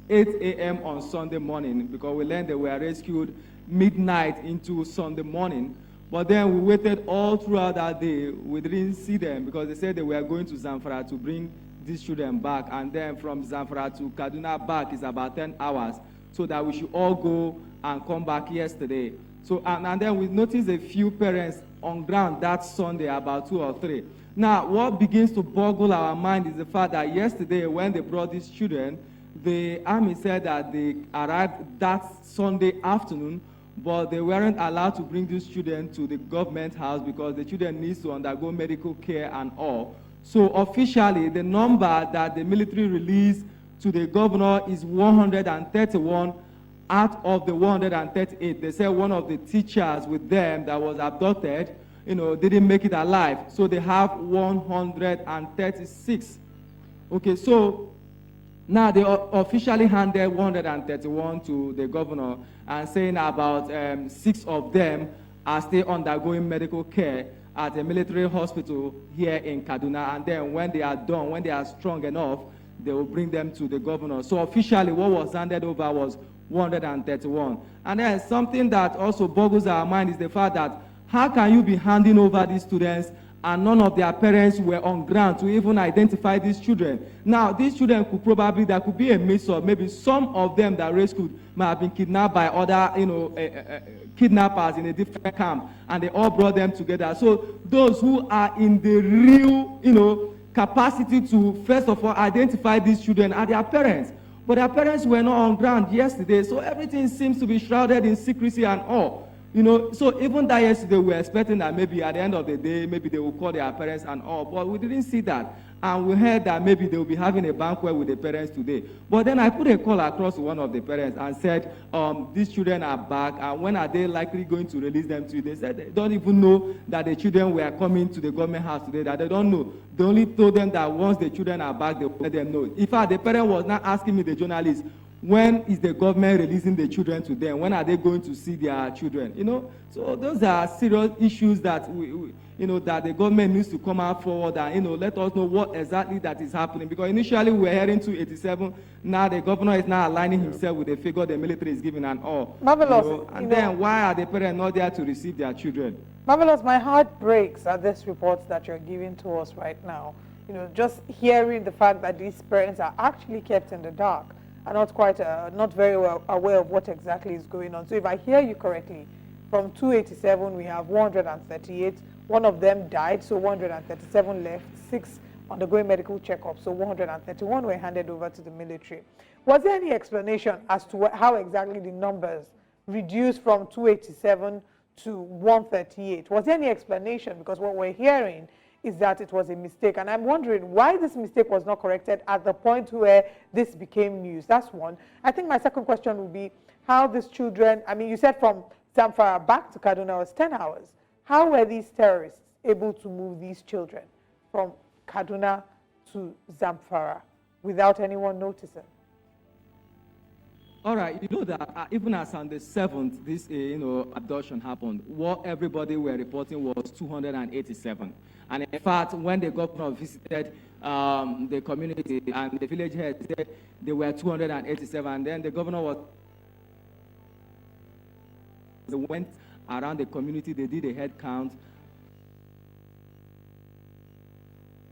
8 a.m. on Sunday morning, because we learned they were rescued midnight into Sunday morning. But then we waited all throughout that day. We didn't see them because they said they were going to Zamfara to bring these children back. And then from Zamfara to Kaduna back is about 10 hours. So that we should all go and come back yesterday. So, and then we noticed a few parents on ground that Sunday, about 2 or 3. Now, what begins to boggle our mind is the fact that yesterday when they brought these children, the army said that they arrived that Sunday afternoon, but they weren't allowed to bring these children to the government house because the children need to undergo medical care and all. So officially, the number that the military released to the governor is 131 out of the 138. They said one of the teachers with them that was abducted, didn't make it alive. So they have 136. Okay, so now they officially handed 131 to the governor and saying about 6 of them are still undergoing medical care at a military hospital here in Kaduna. And then when they are done, when they are strong enough, they will bring them to the governor. So officially what was handed over was 131. And then something that also boggles our mind is the fact that how can you be handing over these students and none of their parents were on ground to even identify these children? Now, these children there could be a mix-up. Maybe some of them that rescued might have been kidnapped by other, kidnappers in a different camp, and they all brought them together. So those who are in the real, capacity to, first of all, identify these children are their parents. But their parents were not on ground yesterday, so everything seems to be shrouded in secrecy and all. So even that yesterday, we were expecting that maybe at the end of the day, maybe they will call their parents and all, but we didn't see that. And we heard that maybe they will be having a banquet with the parents today. But then I put a call across to one of the parents and said, these children are back, and when are they likely going to release them to you? They said they don't even know that the children were coming to the government house today, that they don't know. They only told them that once the children are back, they will let them know. In fact, the parent was not asking me, the journalist, when is the government releasing the children to them? When are they going to see their children? So those are serious issues that that the government needs to come out forward and let us know what exactly that is happening. Because initially we were hearing 287. Now the governor is now aligning himself with the figure the military is giving and all. Marvelous. Then why are the parents not there to receive their children? Marvelous. My heart breaks at this report that you're giving to us right now. Just hearing the fact that these parents are actually kept in the dark. Are not very well aware of what exactly is going on. So if I hear you correctly, from 287 we have 138. One of them died, so 137 left. 6 undergoing medical checkup, so 131 were handed over to the military. Was there any explanation as to how exactly the numbers reduced from 287 to 138? Was there any explanation? Because what we're hearing is that it was a mistake. And I'm wondering why this mistake was not corrected at the point where this became news. That's one. I think my second question would be how these children, you said from Zamfara back to Kaduna was 10 hours. How were these terrorists able to move these children from Kaduna to Zamfara without anyone noticing? All right, that even as on the 7th, this abduction happened, what everybody were reporting was 287. And in fact, when the governor visited the community and the village head said they were 287, and then the governor went around the community, they did a head count.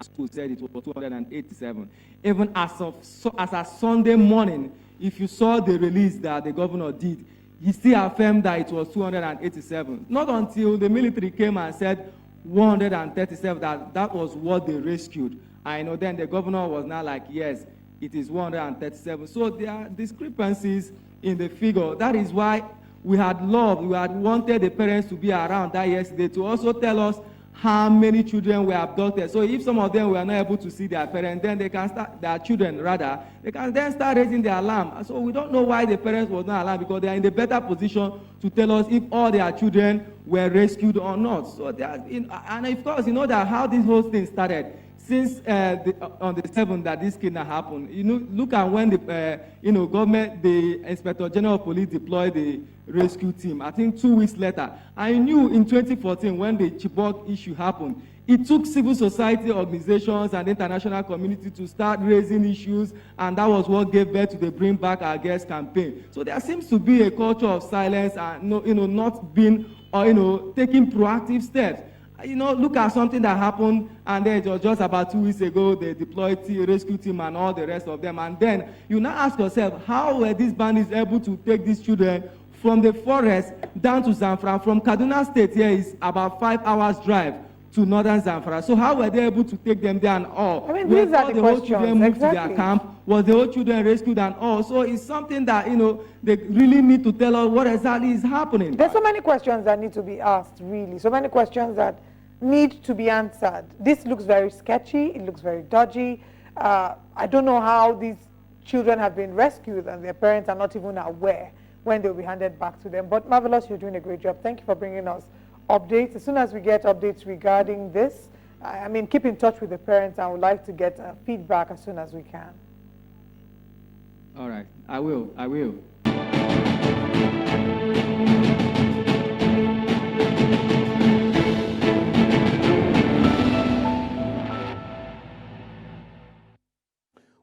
School said it was 287. Even as a Sunday morning, if you saw the release that the governor did, he still affirmed that it was 287. Not until the military came and said 137, that was what they rescued. Then the governor was now like, yes, it is 137. So there are discrepancies in the figure. That is why we had wanted the parents to be around that yesterday to also tell us how many children were abducted. So if some of them were not able to see their parents, then they can start, their children rather, they can then start raising the alarm. So we don't know why the parents was not alarmed, because they are in a better position to tell us if all their children were rescued or not. So they are and of course, that how this whole thing started. Since on the 7th that this kidnapping happened, look at when the government, the Inspector General of Police deployed the rescue team. I think 2 weeks later, I knew in 2014 when the Chibok issue happened, it took civil society organizations and international community to start raising issues, and that was what gave birth to the Bring Back Our Girls campaign. So there seems to be a culture of silence and not being or taking proactive steps. you know, look at something that happened, and then it was just about 2 weeks ago, they deployed rescue team and all the rest of them. And then you now ask yourself, how were these bandits able to take these children from the forest down to Zamfara? From Kaduna State here is about 5 hours drive to northern Zamfara. So how were they able to take them there and all? I mean, these are the whole children moved to their exactly. camp? Was the whole children rescued and all? So it's something that, you know, they really need to tell us what exactly is happening. There's so many questions that need to be asked, really. So many questions that need to be answered. This looks very sketchy. It looks very dodgy. I don't know how these children have been rescued and their parents are not even aware when they'll be handed back to them. But Marvelous, you're doing a great job. Thank you for bringing us updates. As soon as we get updates regarding this, I mean, keep in touch with the parents. I would like to get feedback as soon as we can. All right, I will.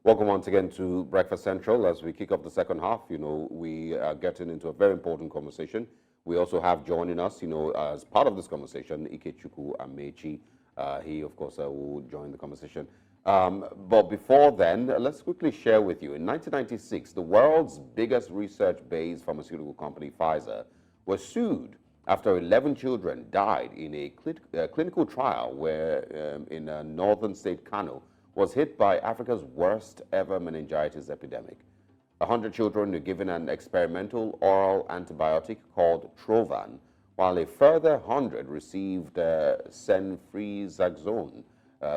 Welcome once again to Breakfast Central. As we kick off the second half, you know, we are getting into a very important conversation. We also have joining us, you know, as part of this conversation, Ikechukwu Amechi. He, of course, will join the conversation. But before then, let's quickly share with you. In 1996, the world's biggest research-based pharmaceutical company, Pfizer, was sued after 11 children died in a clinical trial where, in a northern state, Kano, was hit by Africa's worst ever meningitis epidemic. 100 children were given an experimental oral antibiotic called Trovan, while a further 100 received Senfrizaxone,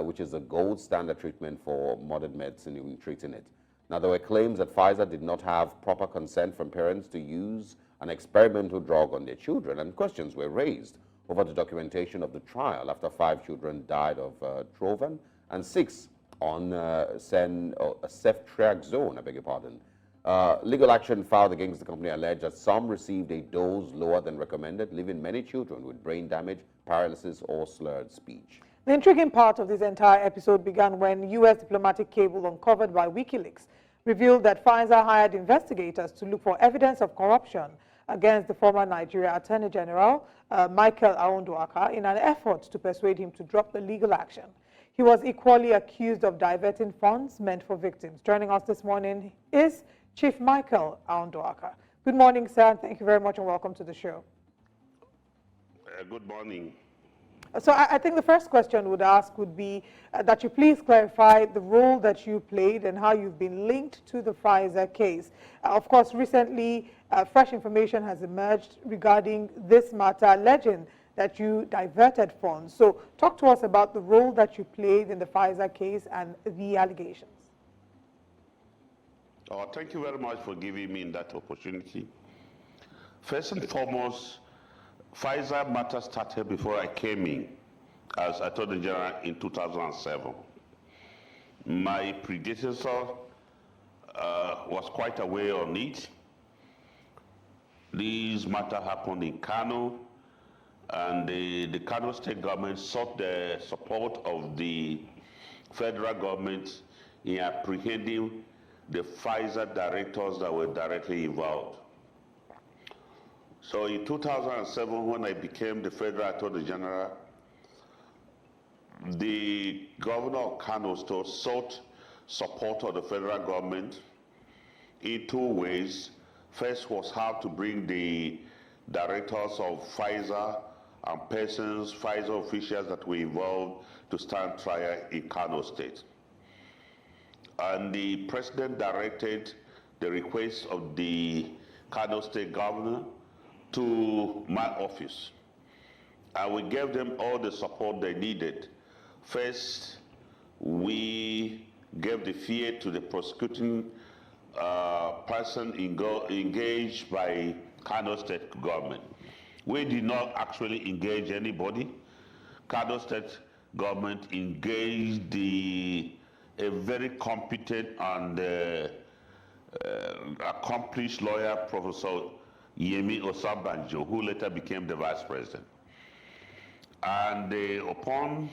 which is a gold standard treatment for modern medicine in treating it. Now, there were claims that Pfizer did not have proper consent from parents to use an experimental drug on their children, and questions were raised over the documentation of the trial after 5 children died of Trovan and 6 on ceftriaxone, I beg your pardon. Legal action filed against the company alleged that some received a dose lower than recommended, leaving many children with brain damage, paralysis, or slurred speech. The intriguing part of this entire episode began when U.S. diplomatic cable uncovered by WikiLeaks revealed that Pfizer hired investigators to look for evidence of corruption against the former Nigeria Attorney General, Michael Aondoaka, in an effort to persuade him to drop the legal action. He was equally accused of diverting funds meant for victims. Joining us this morning is Chief Michael Aondoaka. Good morning, sir, and thank you very much and welcome to the show. Good morning. So I think the first question would be that you please clarify the role that you played and how you've been linked to the Pfizer case. Of course, recently, fresh information has emerged regarding this matter, alleging that you diverted funds. So talk to us about the role that you played in the Pfizer case and the allegations. Thank you very much for giving me that opportunity. First and foremost, Pfizer matter started before I came in as Attorney General in 2007. My predecessor was quite aware on it. This matter happened in Kano, and the Kano state government sought the support of the federal government in apprehending the Pfizer directors that were directly involved. So in 2007, when I became the Federal Attorney General, the governor of Kano State sought support of the federal government in 2 ways. First was how to bring the directors of Pfizer and persons, Pfizer officials that were involved to stand trial in Kano State. And the president directed the request of the Kano State governor to my office. And we gave them all the support they needed. First, we gave the fee to the prosecuting person engaged by Kano State government. We did not actually engage anybody. Kano State government engaged a very competent and accomplished lawyer, Professor Yemi Osabanjo, who later became the vice president. And upon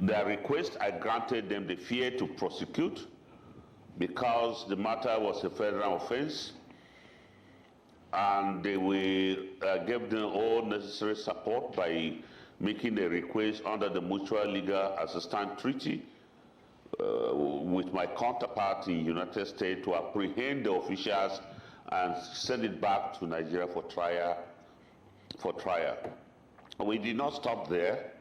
their request, I granted them the fee to prosecute because the matter was a federal offense, and they gave them all necessary support by making a request under the Mutual Legal Assistance Treaty with my counterpart in the United States to apprehend the officials and send it back to Nigeria for trial. We did not stop there.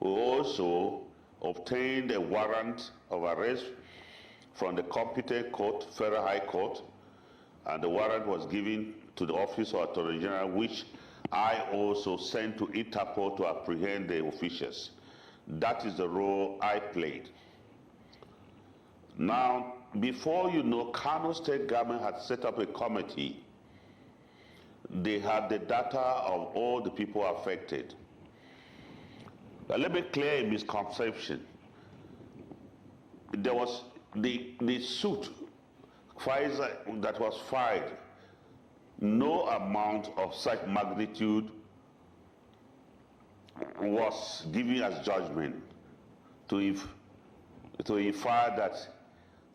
We also obtained a warrant of arrest from the competent court, Federal High Court, and the warrant was given to the Office of Attorney General, which I also sent to Interpol to apprehend the officials. That is the role I played. Now, before you know, Kano State government had set up a committee. They had the data of all the people affected. But let me clear a misconception. There was the suit, Fisa, that was filed. No amount of such magnitude was given as judgment to infer that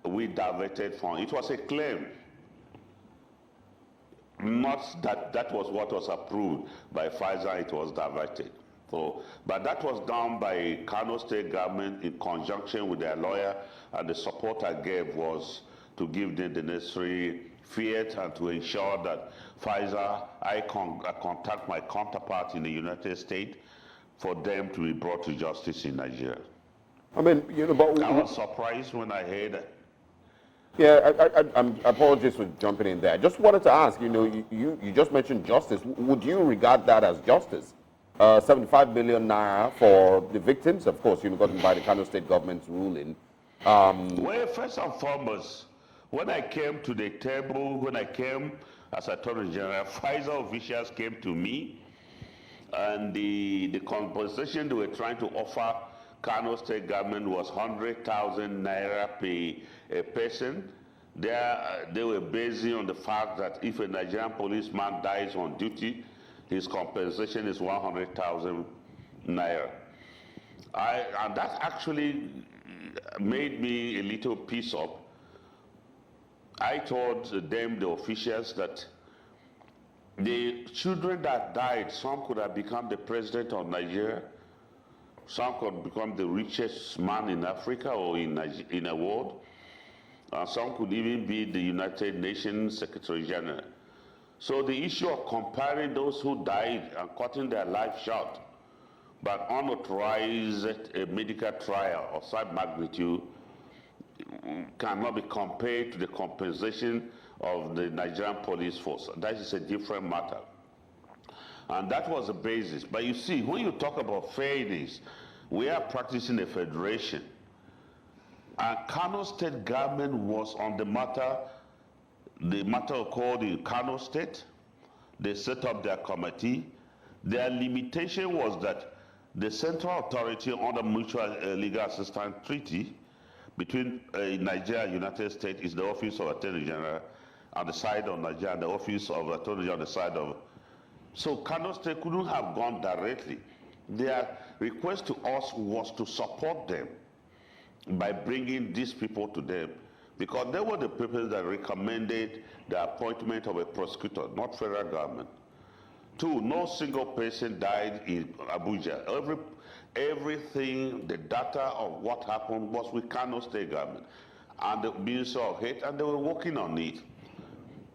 we diverted funds. It was a claim, not that that was what was approved by Fisa, it was diverted. So, but that was done by Kano State government in conjunction with their lawyer, and the support I gave was to give them the necessary fiat and to ensure that Fisa, I contact my counterpart in the United States for them to be brought to justice in Nigeria. I mean, you know, but I was surprised when I heard that. Yeah, I'm apologies for jumping in there. I just wanted to ask, you know, you just mentioned justice. Would you regard that as justice? 75 billion naira for the victims, of course, you know, gotten by the Kano State government's ruling. Well, first and foremost, when I came to the table, when I came as Attorney General, Fisa officials came to me, and the compensation they were trying to offer Kano State government was 100,000 naira per person. They were basing on the fact that if a Nigerian policeman dies on duty, his compensation is 100,000 naira. And that actually made me a little pissed off. I told them, the officials, that the children that died, some could have become the president of Nigeria, some could become the richest man in Africa or in the world, and some could even be the United Nations Secretary General. So the issue of comparing those who died and cutting their life short but unauthorized medical trial of such magnitude cannot be compared to the compensation of the Nigerian police force. That is a different matter. And that was the basis. But you see, when you talk about fairness, we are practicing a federation. And Kano State government was on the matter called the Kano State. They set up their committee. Their limitation was that the central authority under Mutual Legal Assistance Treaty between Nigeria and United States is the Office of Attorney General on the side of Nigeria and the Office of Attorney General on the side of... So Kano State couldn't have gone directly. Their request to us was to support them by bringing these people to them, because they were the people that recommended the appointment of a prosecutor, not federal government. Two, no single person died in Abuja. Everything, the data of what happened was with Kano State government and the Ministry of Health, and they were working on it.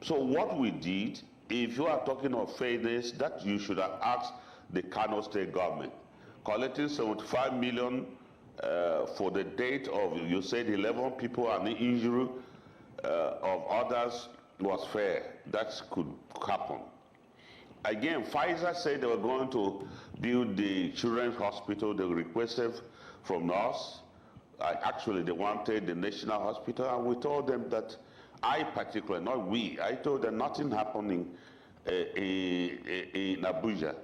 So what we did, if you are talking of fairness, that you should have asked the Kano State government. Collecting 75 million for the date of, you said 11 people and the injury of others was fair. That could happen. Again, Fisa said they were going to build the children's hospital. They requested from us. Actually, they wanted the national hospital, and we told them that I particularly, not we, I told them nothing happening in Abuja.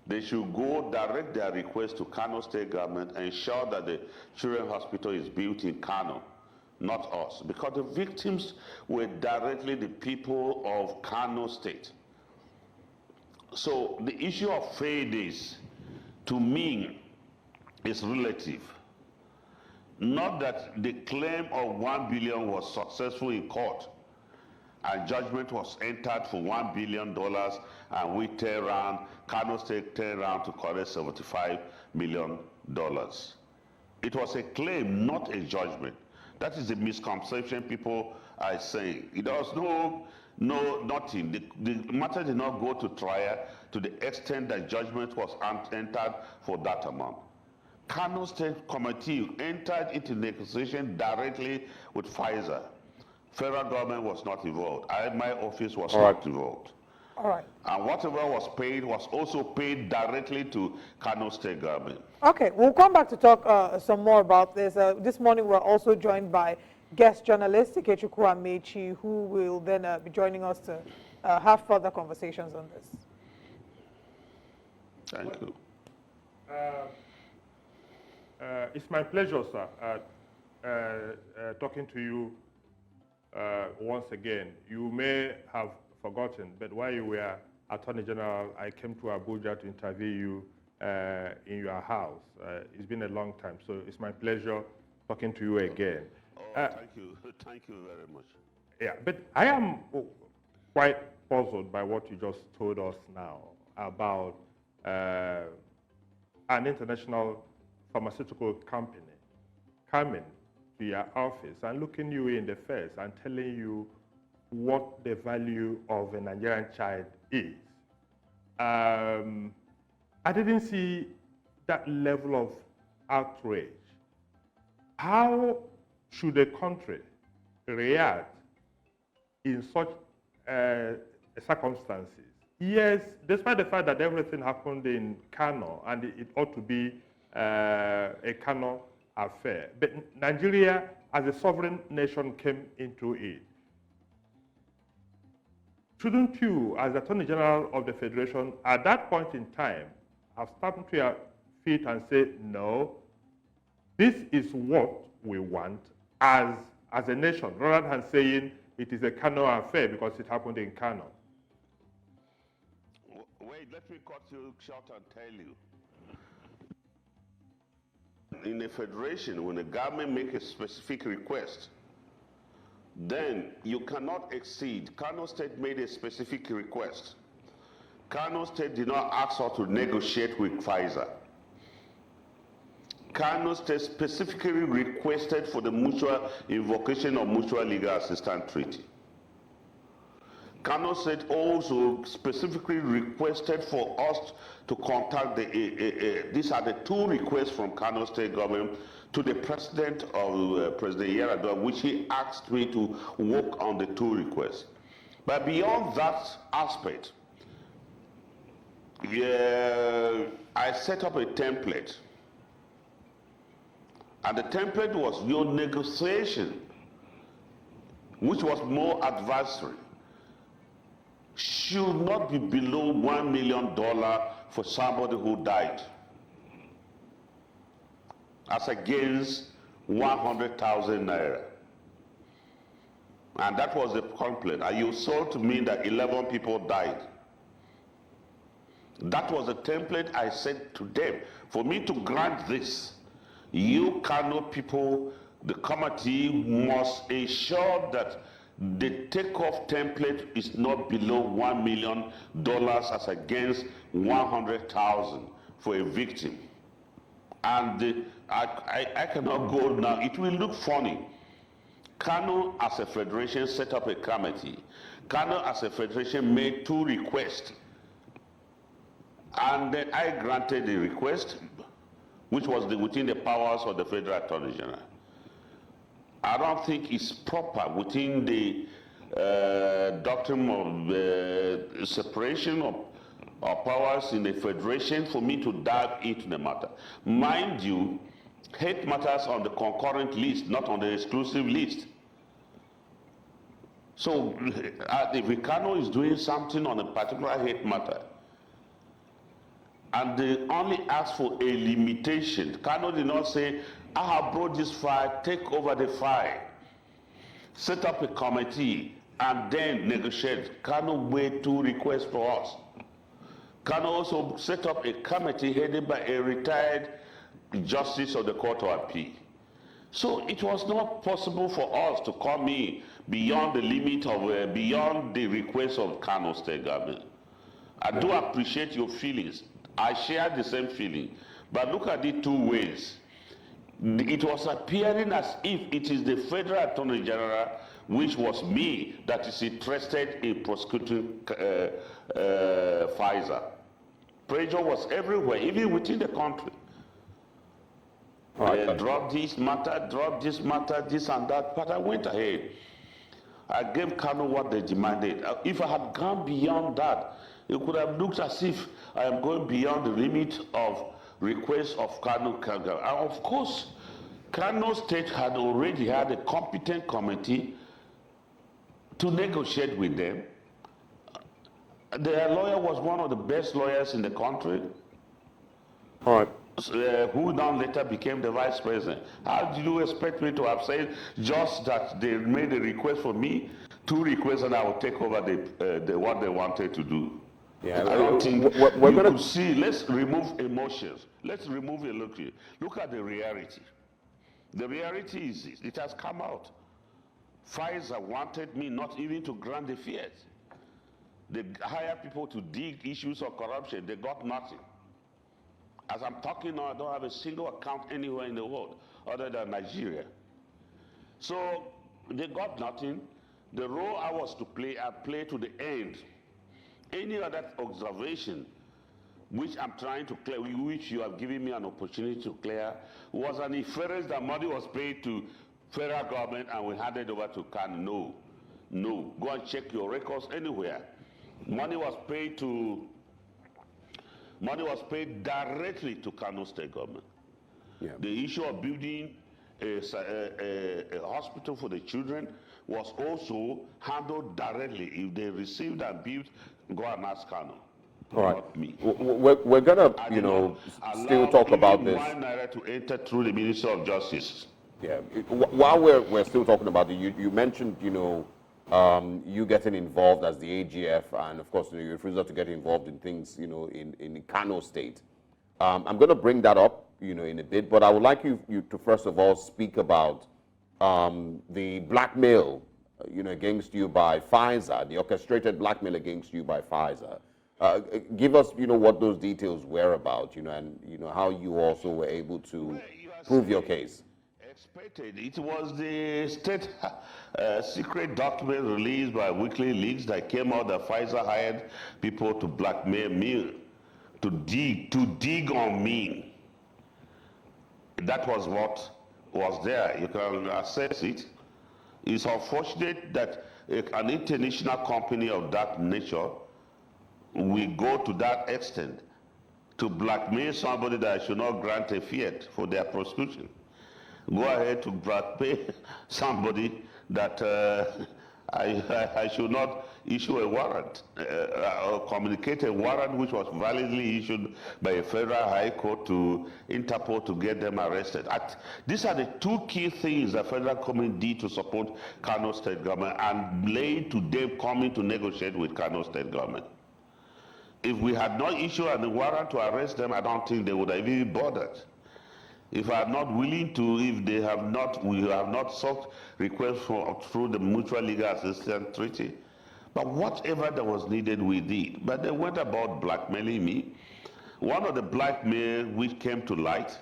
They should go direct their request to Kano State government and ensure that the children's hospital is built in Kano, not us, because the victims were directly the people of Kano State. So the issue of fairness, to me, is relative. Not that the claim of 1 billion was successful in court. and judgment was entered for $1 billion, and we turned around, Kano State turned around to collect $75 million. It was a claim, not a judgment. That is the misconception people are saying. There was nothing. The matter did not go to trial to the extent that judgment was entered for that amount. Kano State Committee entered into negotiation directly with Fisa. Federal government was not involved. My office was not involved. All right. And whatever was paid was also paid directly to Kano State government. Okay, we'll come back to talk some more about this. This morning we're also joined by guest journalist Ikechukwu Amechi, who will then be joining us to have further conversations on this. Thank you. It's my pleasure, sir, talking to you once again. You may have forgotten, but while you were Attorney General, I came to Abuja to interview you in your house. It's been a long time, so it's my pleasure talking to you again. Thank you. Thank you very much. Yeah, but I am quite puzzled by what you just told us now about an international pharmaceutical company coming to your office and looking you in the face and telling you what the value of a Nigerian child is. I didn't see that level of outrage. How should a country react in such circumstances? Yes, despite the fact that everything happened in Kano and it ought to be a Kano affair, but Nigeria as a sovereign nation came into it. Shouldn't you, as Attorney General of the Federation, at that point in time, have stepped to your feet and say, no, this is what we want as a nation, rather than saying it is a Kano affair because it happened in Kano? Wait, let me cut you short and tell you. In a federation, when a government makes a specific request, then you cannot exceed. Kano State made a specific request. Kano State did not ask us to negotiate with Fisa. Kano State specifically requested for the mutual invocation of mutual legal assistance treaty. Kano State also specifically requested for us to contact these are the two requests from Kano State government to the president of President Yaradua, which he asked me to work on the two requests. But beyond that aspect, I set up a template. And the template was your negotiation, which was more advisory, should not be below $1 million for somebody who died, as against 100,000 naira. And that was the complaint. And you sold to me that 11 people died. That was the template I said to them. For me to grant this, you Kano people, the committee must ensure that the takeoff template is not below $1 million as against 100,000 for a victim. And I cannot go now. It will look funny. Kano as a federation set up a committee. Kano as a federation made two requests. And then I granted the request, which was within the powers of the Federal Attorney General. I don't think it's proper within the doctrine of separation of powers in a federation for me to dive into the matter. Mind you, hate matters on the concurrent list, not on the exclusive list. So if Kano is doing something on a particular hate matter, and they only ask for a limitation, Kano did not say, I have brought this file, take over the file, set up a committee, and then negotiate. Kano made two requests for us. Kano also set up a committee headed by a retired justice of the Court of Appeal. So it was not possible for us to come in beyond the limit of, beyond the request of Kano State government. I do appreciate your feelings. I share the same feeling. But look at it two ways. It was appearing as if it is the Federal Attorney General, which was me, that is interested in prosecuting Fisa. Pressure was everywhere, even within the country. Drop this matter, this and that, but I went ahead. I gave Kano what they demanded. If I had gone beyond that, it could have looked as if I am going beyond the limit of request of Kano. And of course, Kano State had already had a competent committee to negotiate with them. Their lawyer was one of the best lawyers in the country. All right. Who now later became the vice president. How do you expect me to have said just that they made a request for me, two requests, and I will take over the what they wanted to do? Yeah, I don't think we're you gonna could see. Let's remove emotions. Let's remove a look here. Look at the reality. The reality is this. It has come out. Fisa wanted me not even to grant the fiat. They hired people to dig issues of corruption. They got nothing. As I'm talking now, I don't have a single account anywhere in the world other than Nigeria. So they got nothing. The role I was to play, I played to the end. Any other observation which I'm trying to clear, which you have given me an opportunity to clear, was an inference that money was paid to federal government and we handed over to Kano. No, go and check your records anywhere. Money was paid directly to Kano State government. Yeah. The issue of building a hospital for the children was also handled directly. If they received and built, go and ask Kano. All right. Not me. We're gonna, still talk about this. One naira to enter through the Ministry of Justice. Yeah. While we're still talking about it, you mentioned, you getting involved as the AGF, and of course, you refuse to get involved in things, in Kano State. I'm going to bring that up, in a bit, but I would like you to first of all speak about the blackmail, against you by Fisa, the orchestrated blackmail against you by Fisa. Give us, what those details were about, and how you also were able to prove your case. Expected. It was the state secret document released by WikiLeaks that came out that Fisa hired people to blackmail me, to dig on me. That was what was there. You can assess it. It's unfortunate that an international company of that nature will go to that extent to blackmail somebody that should not grant a fiat for their prosecution. Go ahead to blackmail somebody that I should not issue a warrant or communicate a warrant which was validly issued by a federal high court to Interpol to get them arrested. These are the two key things the federal government did to support Kano State government and laid to them coming to negotiate with Kano State government. If we had not issued a warrant to arrest them, I don't think they would have even bothered. If I am not willing to, if they have not, we have not sought requests through the Mutual Legal Assistance Treaty. But whatever that was needed, we did. But they went about blackmailing me. One of the blackmail which came to light,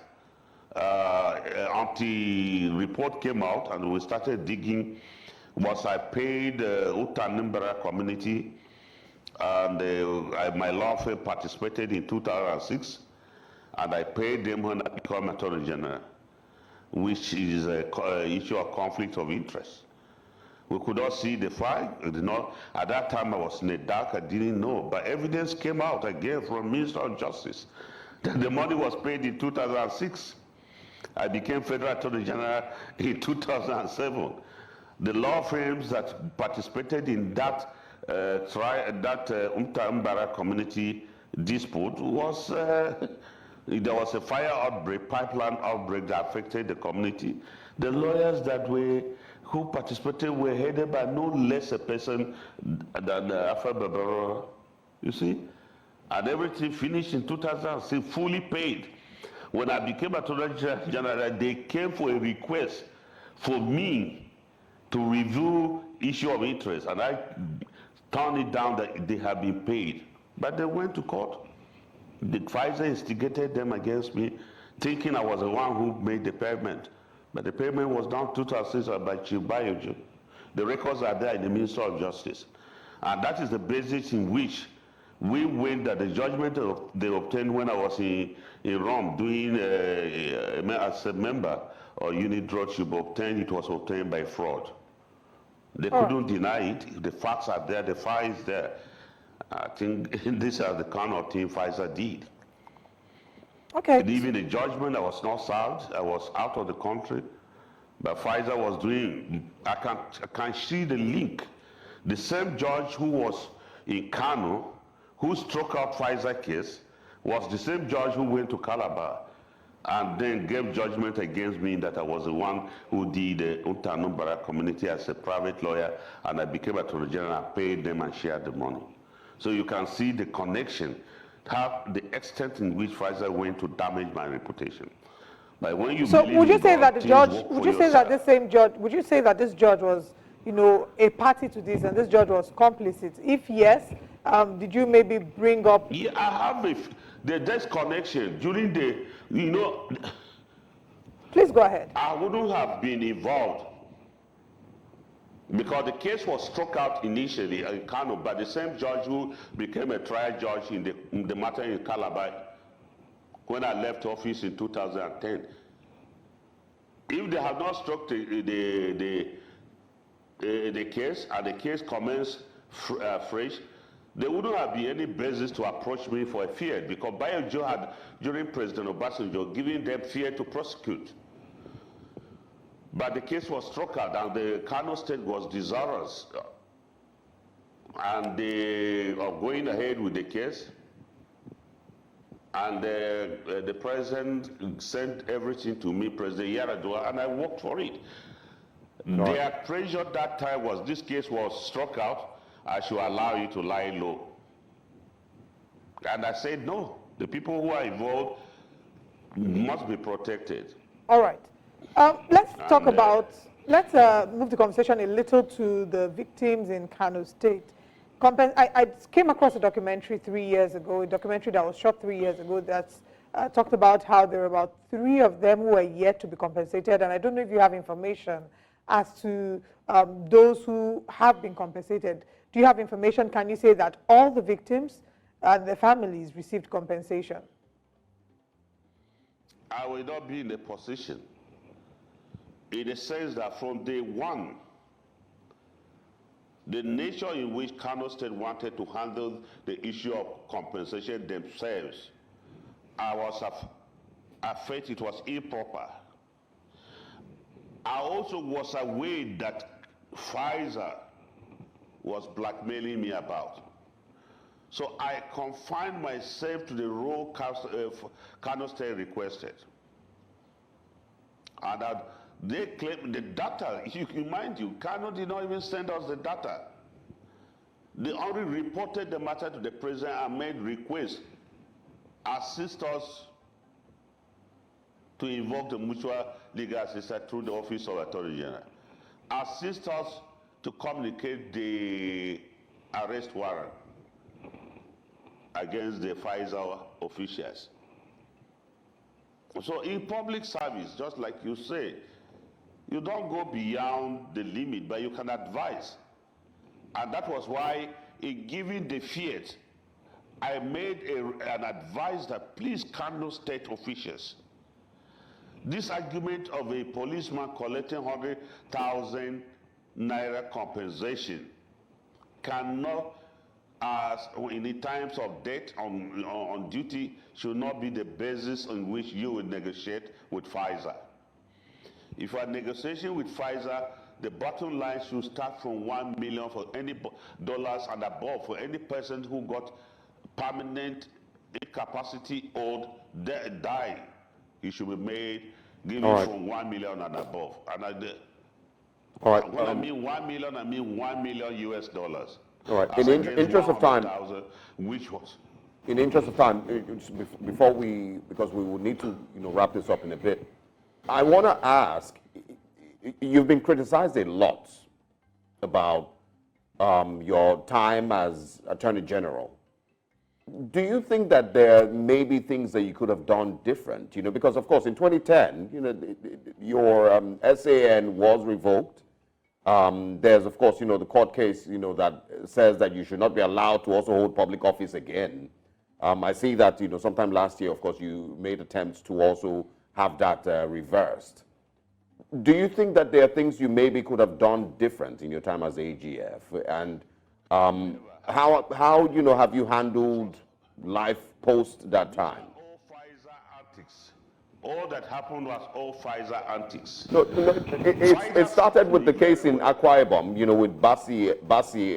until report came out and we started digging, was I paid Utanimbara community, and my law firm participated in 2006. And I paid them when I became Attorney General, which is an issue of conflict of interest. We could not see the file. At that time, I was in the dark. I didn't know. But evidence came out again from Minister of Justice that the money was paid in 2006. I became Federal Attorney General in 2007. The law firms that participated in that Umtambara community dispute was... there was a fire outbreak, pipeline outbreak that affected the community. The lawyers who participated were headed by no less a person than Alpha Babaro, you see? And everything finished in 2006, fully paid. When I became Attorney General, they came for a request for me to review issue of interest, and I turned it down that they had been paid. But they went to court. The Pfizer instigated them against me, thinking I was the one who made the payment. But the payment was done 2006 by Chief Bayojo. The records are there in the Ministry of Justice. And that is the basis in which we win that the judgment they obtained when I was in Rome doing as a member or unit drug should be obtained, it was obtained by fraud. They couldn't deny it. The facts are there, the file is there. I think these are the kind of thing Pfizer did. Okay. And even the judgment, I was not served. I was out of the country. But Pfizer was doing, I can see the link. The same judge who was in Kano, who struck out Pfizer case, was the same judge who went to Calabar and then gave judgment against me that I was the one who did the Untanumbara community as a private lawyer, and I became Attorney General, I paid them and shared the money. So you can see the connection, how the extent in which Pfizer went to damage my reputation. But when you so would you say that the judge, would you say that side. this same judge, would you say that this judge was, you know, a party to this and this judge was complicit? If yes, did you maybe bring up? Yeah, I have the disconnection during the, you know. Please go ahead. I wouldn't have been involved because the case was struck out initially in Kano by the same judge who became a trial judge in the matter in Calabar when I left office in 2010. If they had not struck the case and the case commenced fresh, there wouldn't have been any basis to approach me for a fear because Bayojo had, during President Obasanjo, given them fear to prosecute. But the case was struck out and the Kano state was desirous and they are going ahead with the case. And the president sent everything to me, President Yaradua, and I worked for it. No. Their pressure that time was this case was struck out, I should allow you to lie low. And I said no, the people who are involved must be protected. All right. Let's talk about, let's move the conversation a little to the victims in Kano State. I came across a documentary 3 years ago, a documentary that was shot 3 years ago that talked about how there were about 3 of them who were yet to be compensated. And I don't know if you have information as to those who have been compensated. Do you have information? Can you say that all the victims and their families received compensation? I will not be in a position. In the sense that from day one, the nature in which Kano State wanted to handle the issue of compensation themselves, I felt it was improper. I also was aware that Pfizer was blackmailing me about. So I confined myself to the role Kano State requested. And they claim the data, mind you, Kano did not even send us the data. They only reported the matter to the president and made requests, assist us to invoke the mutual legal assistance through the Office of Attorney General, assist us to communicate the arrest warrant against the Pfizer officials. So in public service, just like you say, you don't go beyond the limit, but you can advise. And that was why, in giving the fiat, I made an advice that please Kano State officials, this argument of a policeman collecting 100,000 naira compensation cannot, as in the times of death on duty, should not be the basis on which you will negotiate with Pfizer. If you are negotiating with Pfizer, the bottom line should start from $1 million for any dollars and above for any person who got permanent incapacity or die. It should be made given from 1 million and above. And when I mean 1 million, I mean $1 million US. All right. In the interest of time, which was in the interest of time, before because we will need to, wrap this up in a bit, I want to ask, you've been criticized a lot about your time as Attorney General. Do you think that there may be things that you could have done different? Because of course in 2010, your SAN was revoked. There's of course, the court case, that says that you should not be allowed to also hold public office again. I see that, sometime last year, of course, you made attempts to also have that reversed. Do you think that there are things you maybe could have done different in your time as AGF? And how have you handled life post that time? All Pfizer antics. All that happened was all Pfizer antics. No, it started with the case in Akwa Ibom, with Basi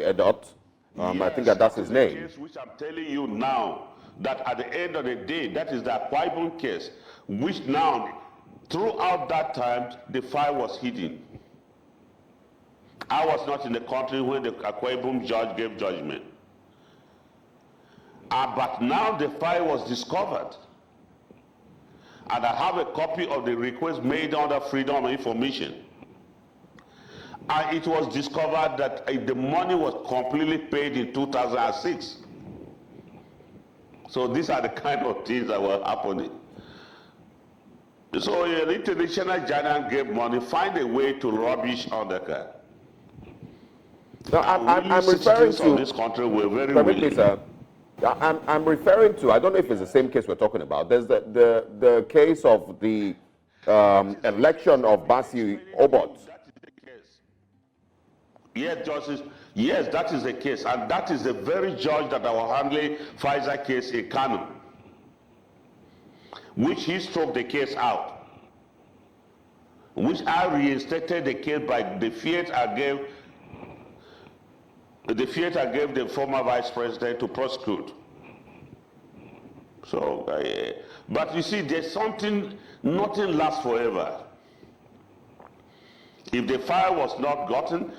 Edot. I think that's his name. Case which I'm telling you now, that at the end of the day, that is the Akwa Ibom case, which now, throughout that time, the file was hidden. I was not in the country when the Akwa Ibom judge gave judgment. But now the file was discovered. And I have a copy of the request made under Freedom of Information. And it was discovered that the money was completely paid in 2006. So these are the kind of things that were happening. So an international giant gave money, find a way to rubbish on the car. No, I'm referring to this country were very willing. Sir, I'm referring to, I don't know if it's the same case we're talking about. There's the case of the election of Basi Obot. That is the case. Yes, Justice. Yes, that is the case. And that is the very judge that was handling Pfizer case in Kano, which he struck the case out, which I reinstated the case by the fiat I gave the former vice president to prosecute. So, but you see, there's something, nothing lasts forever. If the file was not gotten,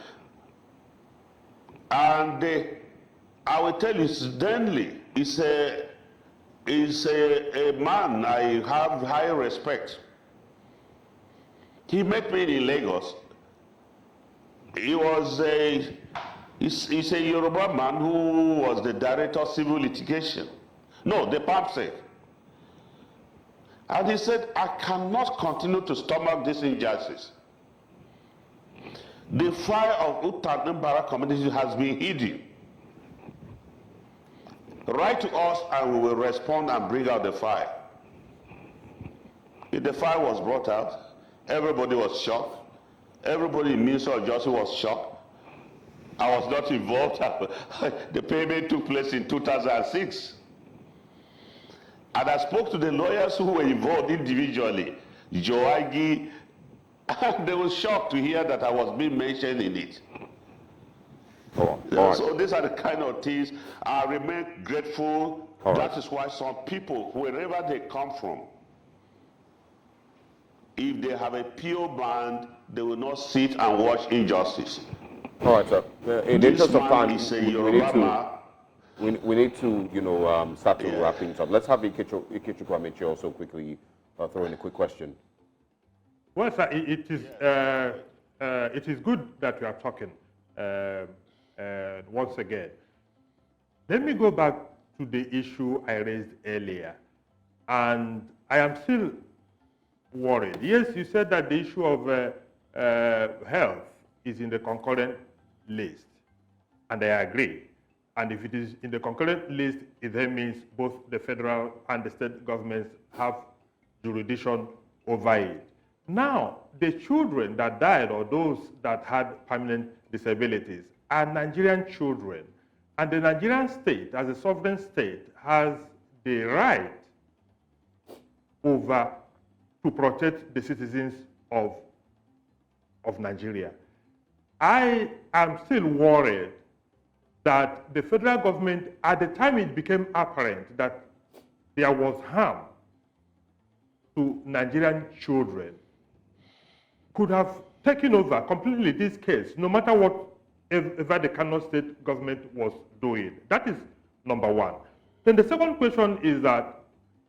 and I will tell you, Stanley is a man I have high respect. He met me in Lagos. He's a Yoruba man who was the director of civil litigation. No, the PAMSEC. And he said, I cannot continue to stomach this injustice. The file of Utanambara community has been hidden. Write to us and we will respond and bring out the file. If the file was brought out, everybody was shocked. Everybody in Ministry of Justice was shocked. I was not involved. The payment took place in 2006. And I spoke to the lawyers who were involved individually, Joagi, and they were shocked to hear that I was being mentioned in it. So these are the kind of things. I remain grateful. That is why some people, wherever they come from, if they have a pure mind, they will not sit and watch injustice. All right, sir. In the interest of time, we need to start to wrap things up. Let's have Ikechu Kwamichi also quickly throw in a quick question. Well, sir, it is good that we are talking once again. Let me go back to the issue I raised earlier, and I am still worried. Yes, you said that the issue of health is in the concurrent list, and I agree. And if it is in the concurrent list, it then means both the federal and the state governments have jurisdiction over it. Now, the children that died or those that had permanent disabilities are Nigerian children, and the Nigerian state, as a sovereign state, has the right over to protect the citizens of Nigeria. I am still worried that the federal government, at the time it became apparent that there was harm to Nigerian children, could have taken over completely this case, no matter what ever the Kano state government was doing. That is number one. Then the second question is that,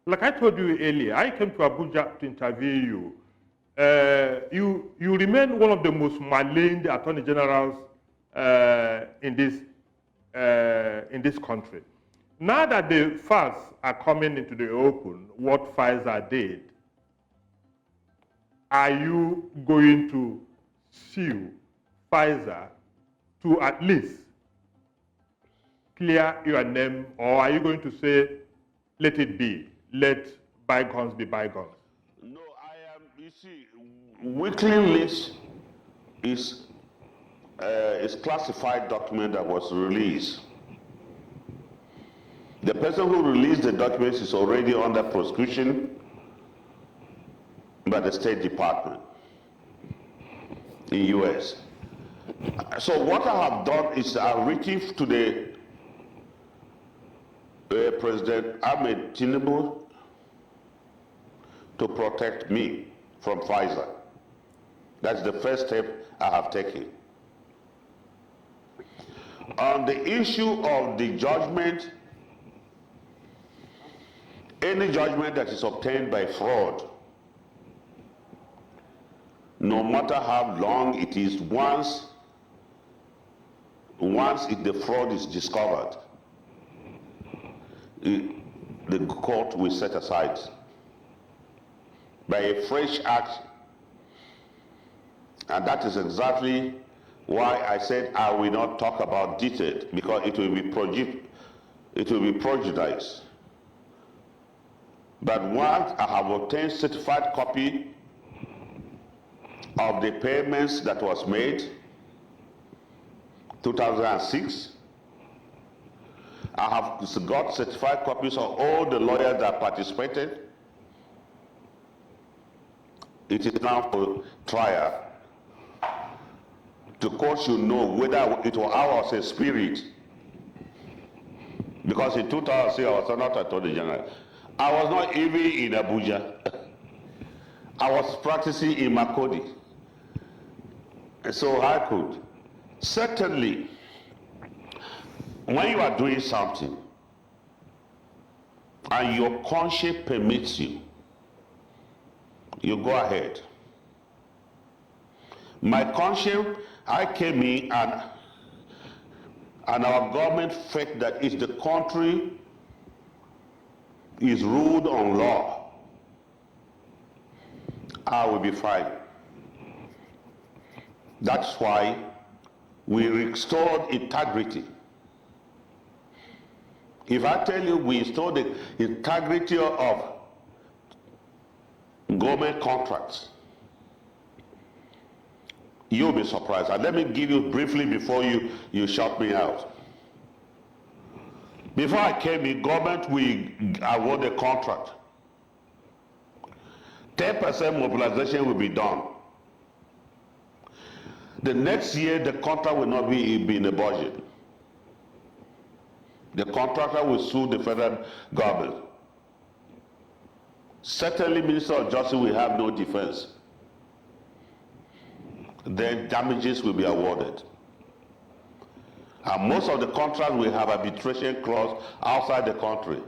like I told you earlier, I came to Abuja to interview you. You remain one of the most maligned attorney generals in this country. Now that the facts are coming into the open, what Fisa did, are you going to sue Fisa to at least clear your name, or are you going to say, let it be, let bygones be bygones? No, you see, weekly list is classified document that was released. The person who released the documents is already under prosecution by the State Department in US. So what I have done is I've written to the President Ahmed Tinubu to protect me from Fisa. That's the first step I have taken. On the issue of the judgment, any judgment that is obtained by fraud, no matter how long it is, once the fraud is discovered, the court will set aside by a fresh act. And that is exactly why I said I will not talk about detail, because it will be prejudice. But once I have obtained certified copy of the payments that was made 2006, I have got certified copies of all the lawyers that participated. It is now for trial. The court should know whether it was ours a spirit. Because in 2006 I was not Attorney General. I was not even in Abuja. I was practicing in Makodi. And so I could. Certainly, when you are doing something and your conscience permits you, you go ahead. My conscience, I came in and our government felt that if the country is ruled on law, I will be fine. That's why we restored integrity. If I tell you we restored the integrity of government contracts, you'll be surprised. And let me give you briefly before you shut me out. Before I came in, government, we awarded a contract. 10% mobilization will be done. The next year, the contract will not be in the budget. The contractor will sue the federal government. Certainly, Minister of Justice will have no defense. Then damages will be awarded. And most of the contracts will have arbitration clause outside the country.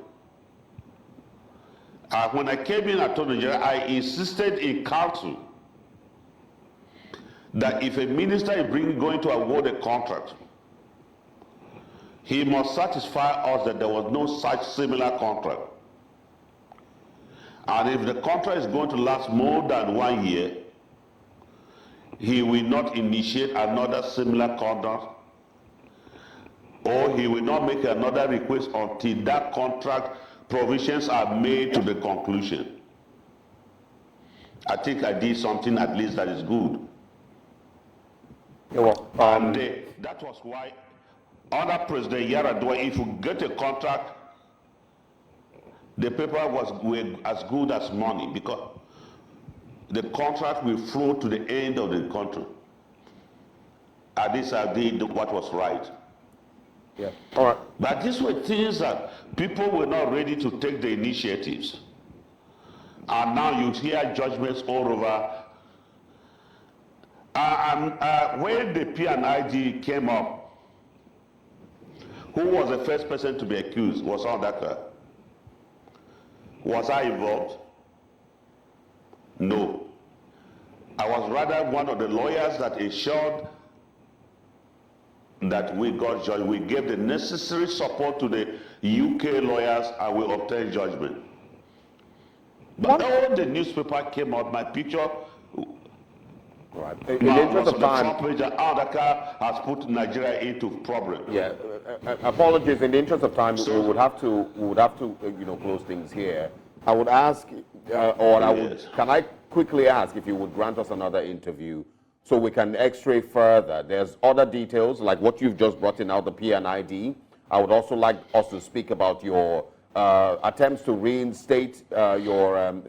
When I came in Attorney General, I insisted in council that if a minister is going to award a contract, he must satisfy us that there was no such similar contract. And if the contract is going to last more than 1 year, he will not initiate another similar contract, or he will not make another request until that contract provisions are made to the conclusion. I think I did something at least that is good. And that was why under President Yaradua, if you get a contract, the paper was as good as money, because the contract will flow to the end of the country. At least I did what was right. Yeah. All right. But these were things that people were not ready to take the initiatives. And now you hear judgments all over. When the P&ID came up, Who was the first person to be accused? Was Ondaka? Was I involved? No. I was rather one of the lawyers that ensured that we got judged. We gave the necessary support to the UK lawyers and we obtained judgment. But all the newspaper came out, my picture. Right. In the interest of time, Ondaka has put Nigeria into problem. yeah. Apologies. In the interest of time, we would have to close things here. I would ask, can I quickly ask if you would grant us another interview so we can x-ray further? There's other details like what you've just brought in out, the PNID. I would also like us to speak about your attempts to reinstate your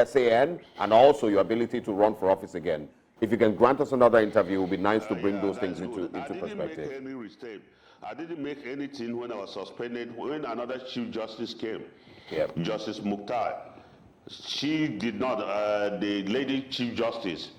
SAN and also your ability to run for office again. If you can grant us another interview, it would be nice to bring those things into perspective. I didn't make any mistake. I didn't make anything when I was suspended. When another Chief Justice came, Justice Mukhtar, she did not, the lady Chief Justice,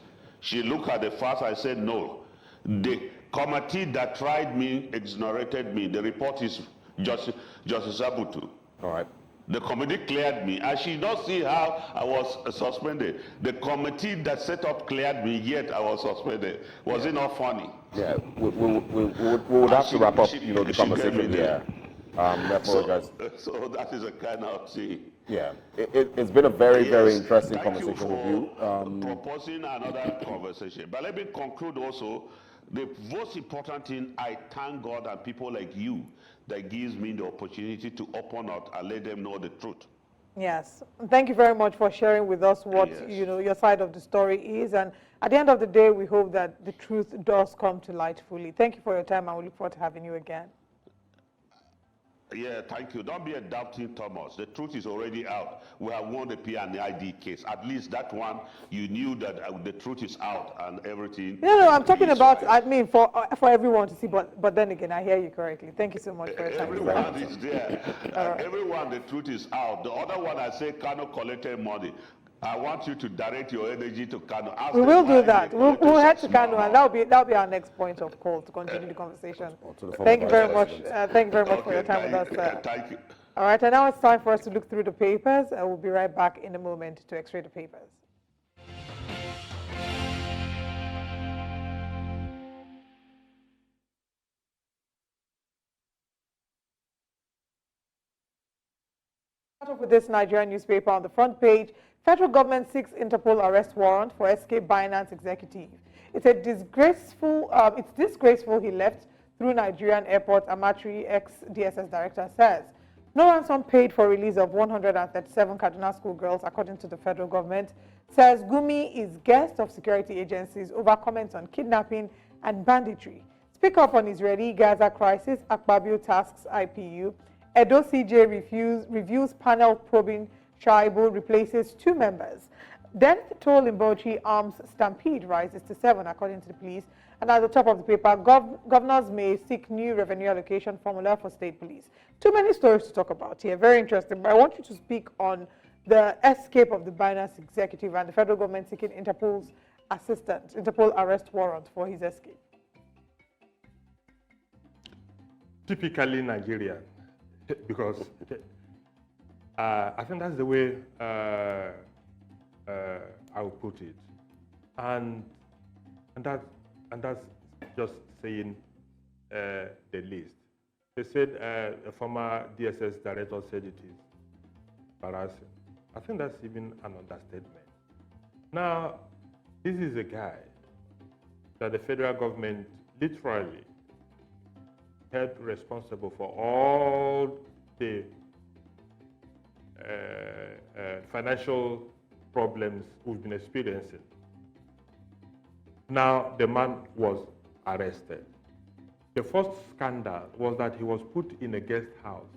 she looked at the facts. I said no. The committee that tried me exonerated me. The report is Justice Abutu. All right. The committee cleared me. I should not see how I was suspended. The committee that set up cleared me, yet I was suspended. Was it not funny? Yeah, we would have to wrap up, the conversation here. I apologize. So that is a kind of thing. Yeah, it's been a very interesting conversation with you. Proposing another conversation. But let me conclude also. The most important thing, I thank God and people like you that gives me the opportunity to open up and let them know the truth. Yes. Thank you very much for sharing with us what your side of the story is. And at the end of the day, we hope that the truth does come to light fully. Thank you for your time, and we look forward to having you again. Yeah, thank you. Don't be a doubting Thomas. The truth is already out. We have won the PNID case. At least that one, you knew that the truth is out and everything. No, I'm talking about, I mean, for everyone to see, but then again, I hear you correctly. Thank you so much for your time. Everyone is there. Everyone, the truth is out. The other one, I say, Kano collected money. I want you to direct your energy to Kano. We will do that. We'll head to Kano, and that'll be our next point of call to continue the conversation. Thank you very much. Thank you very much for your time with us, sir. Thank you. All right, and now it's time for us to look through the papers. We'll be right back in a moment to x-ray the papers. With this Nigerian newspaper on the front page, federal government seeks Interpol arrest warrant for escape Binance executive. It's disgraceful he left through Nigerian airport, Amatri, ex-DSS director, says. No ransom paid for release of 137 Kaduna schoolgirls, according to the federal government, says Gumi is guest of security agencies over comments on kidnapping and banditry. Speaker up on Israeli-Gaza crisis, Akpabio tasks IPU. Edo CJ reviews panel probing Shaibu, replaces 2 members. Death toll in Bauchi arms stampede rises to 7, according to the police. And at the top of the paper, governors may seek new revenue allocation formula for state police. Too many stories to talk about here. Very interesting. But I want you to speak on the escape of the Binance executive and the federal government seeking Interpol's assistance, Interpol arrest warrant for his escape. Typically Nigerian. Because I think that's the way I would put it, and that's just saying the least. They said a former DSS director said it is embarrassing. I think that's even an understatement. Now, this is a guy that the federal government literally held responsible for all the financial problems we've been experiencing. Now the man was arrested. The first scandal was that he was put in a guest house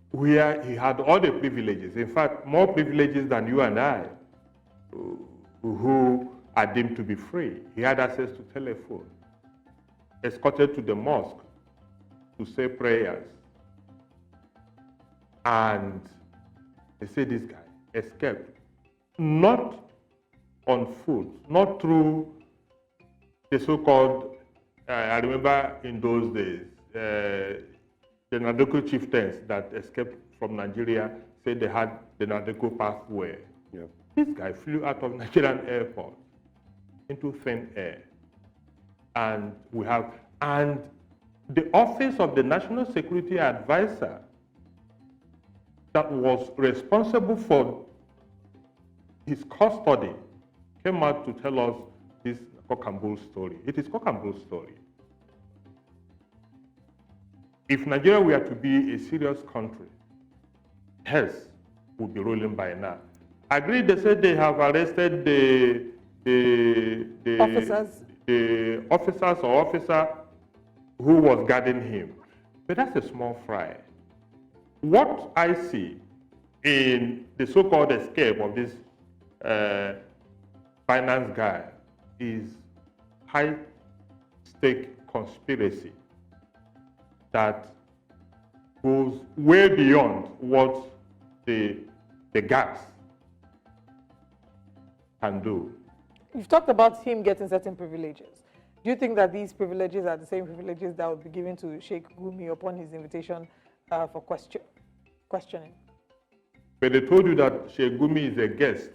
where he had all the privileges, in fact, more privileges than you and I, who are deemed to be free. He had access to telephone, escorted to the mosque to say prayers. And they say this guy escaped, not on foot, not through the so-called, I remember in those days, the Nadeko chieftains that escaped from Nigeria said they had the Nadeko pathway. Yeah. This guy flew out of Nigerian airport into thin air. And the office of the National Security Advisor that was responsible for his custody came out to tell us this cock and bull story. It is cock and bull story. If Nigeria were to be a serious country, health would be rolling by now. Agreed, they said they have arrested the officer who was guarding him. But that's a small fry. What I see in the so-called escape of this finance guy is high-stake conspiracy that goes way beyond what the gaps can do. You've talked about him getting certain privileges. Do you think that these privileges are the same privileges that would be given to Sheikh Gumi upon his invitation for questioning? But they told you that Sheikh Gumi is a guest,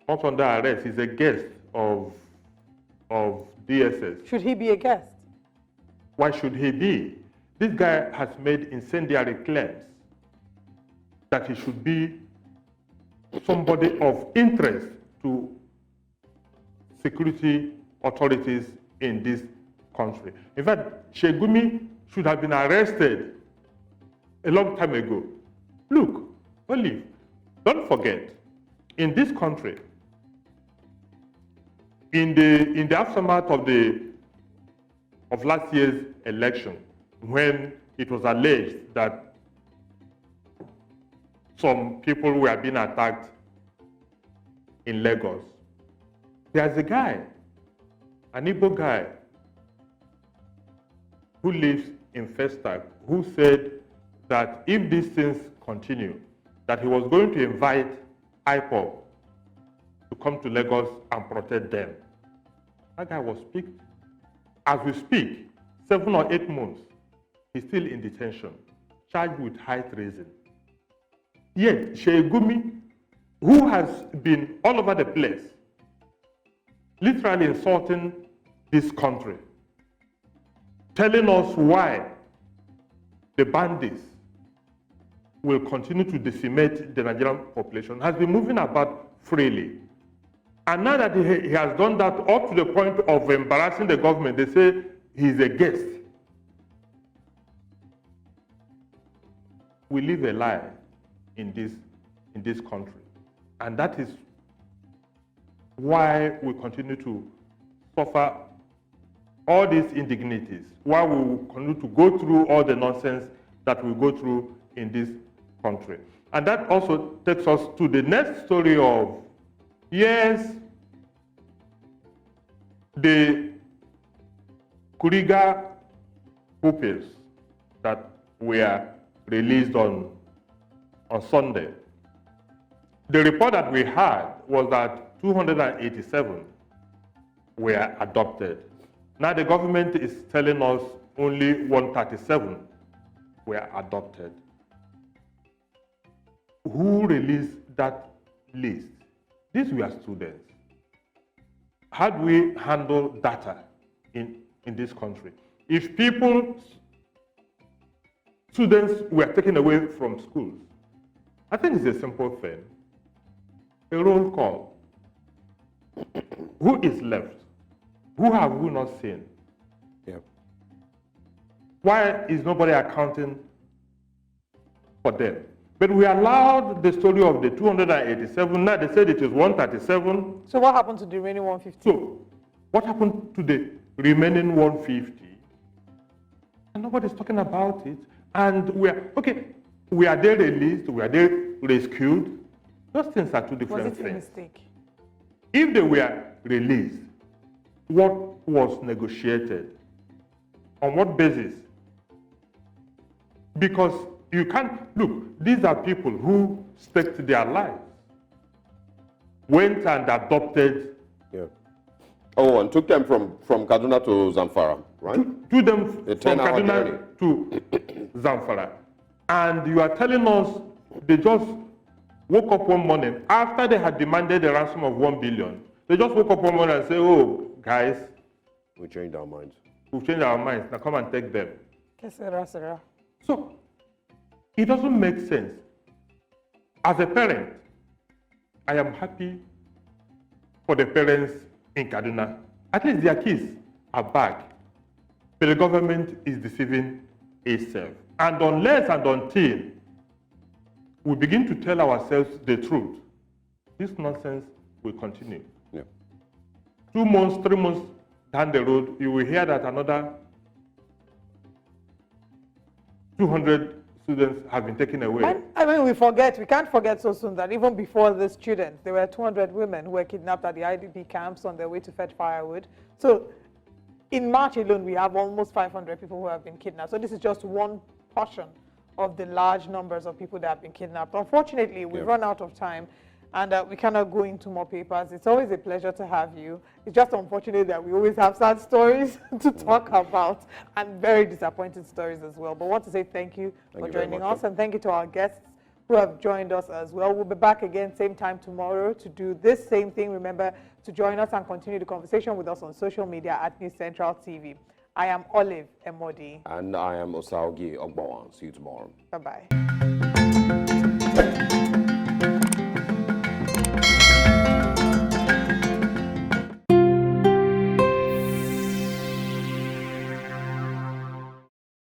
not under arrest. He's a guest of DSS. Should he be a guest? Why should he be? This guy has made incendiary claims that he should be somebody of interest to security authorities in this country. In fact, Sheikh Gumi should have been arrested a long time ago. Look, Olive, don't forget, in this country, in the aftermath of last year's election, when it was alleged that some people were being attacked in Lagos, there's a guy, an Igbo guy, who lives in Festac, who said that if these things continue, that he was going to invite IPOB to come to Lagos and protect them. That guy was picked. As we speak, 7 or 8 months, he's still in detention, charged with high treason. Yet, Sheikh Gumi, who has been all over the place, literally insulting this country, telling us why the bandits will continue to decimate the Nigerian population, has been moving about freely. And now that he has done that up to the point of embarrassing the government, they say he's a guest. We live a lie in this country. And that is why we continue to suffer all these indignities, why we will continue to go through all the nonsense that we go through in this country. And that also takes us to the next story of, yes, the Kuriga pupils that were released on Sunday. The report that we had was that 287 were adopted. Now the government is telling us only 137 were adopted. Who released that list? These were students. How do we handle data in this country? If students were taken away from schools, I think it's a simple thing. A roll call. Who is left? Who have we not seen? Yep. Why is nobody accounting for them? But we allowed the story of the 287. Now they said it is 137. So what happened to the remaining 150? So what happened to the remaining 150? And nobody's talking about it. And were they released? Were they rescued? Those things are two different things. Was it a mistake? If they were released, what was negotiated? On what basis? Because you can't, look, these are people who staked their lives, went and adopted Oh, and took them from Kaduna to Zamfara, right? Took them A from 10-hour Kaduna journey. to Zamfara. And you are telling us they just woke up one morning after they had demanded a ransom of 1 billion. They just woke up one morning and say, oh, guys, We changed our minds. we've changed our minds. Now come and take them. Kesera. So it doesn't make sense. As a parent, I am happy for the parents in Kaduna. At least their kids are back. But the government is deceiving itself. And unless and until we begin to tell ourselves the truth, this nonsense will continue. Yeah. 2 months, 3 months down the road, you will hear that another 200 students have been taken away. And, we can't forget so soon that even before the students, there were 200 women who were kidnapped at the IDP camps on their way to fetch firewood. So in March alone, we have almost 500 people who have been kidnapped. So this is just one portion of the large numbers of people that have been kidnapped. Unfortunately, we've run out of time, and we cannot go into more papers. It's always a pleasure to have you. It's just unfortunate that we always have sad stories to talk about, and very disappointing stories as well. But I want to say thank you for joining us, and thank you to our guests who have joined us as well. We'll be back again same time tomorrow to do this same thing. Remember to join us and continue the conversation with us on social media at News Central TV. I am Olive Emodi. And I am Osarogie Ogbonmwan. See you tomorrow. Bye-bye.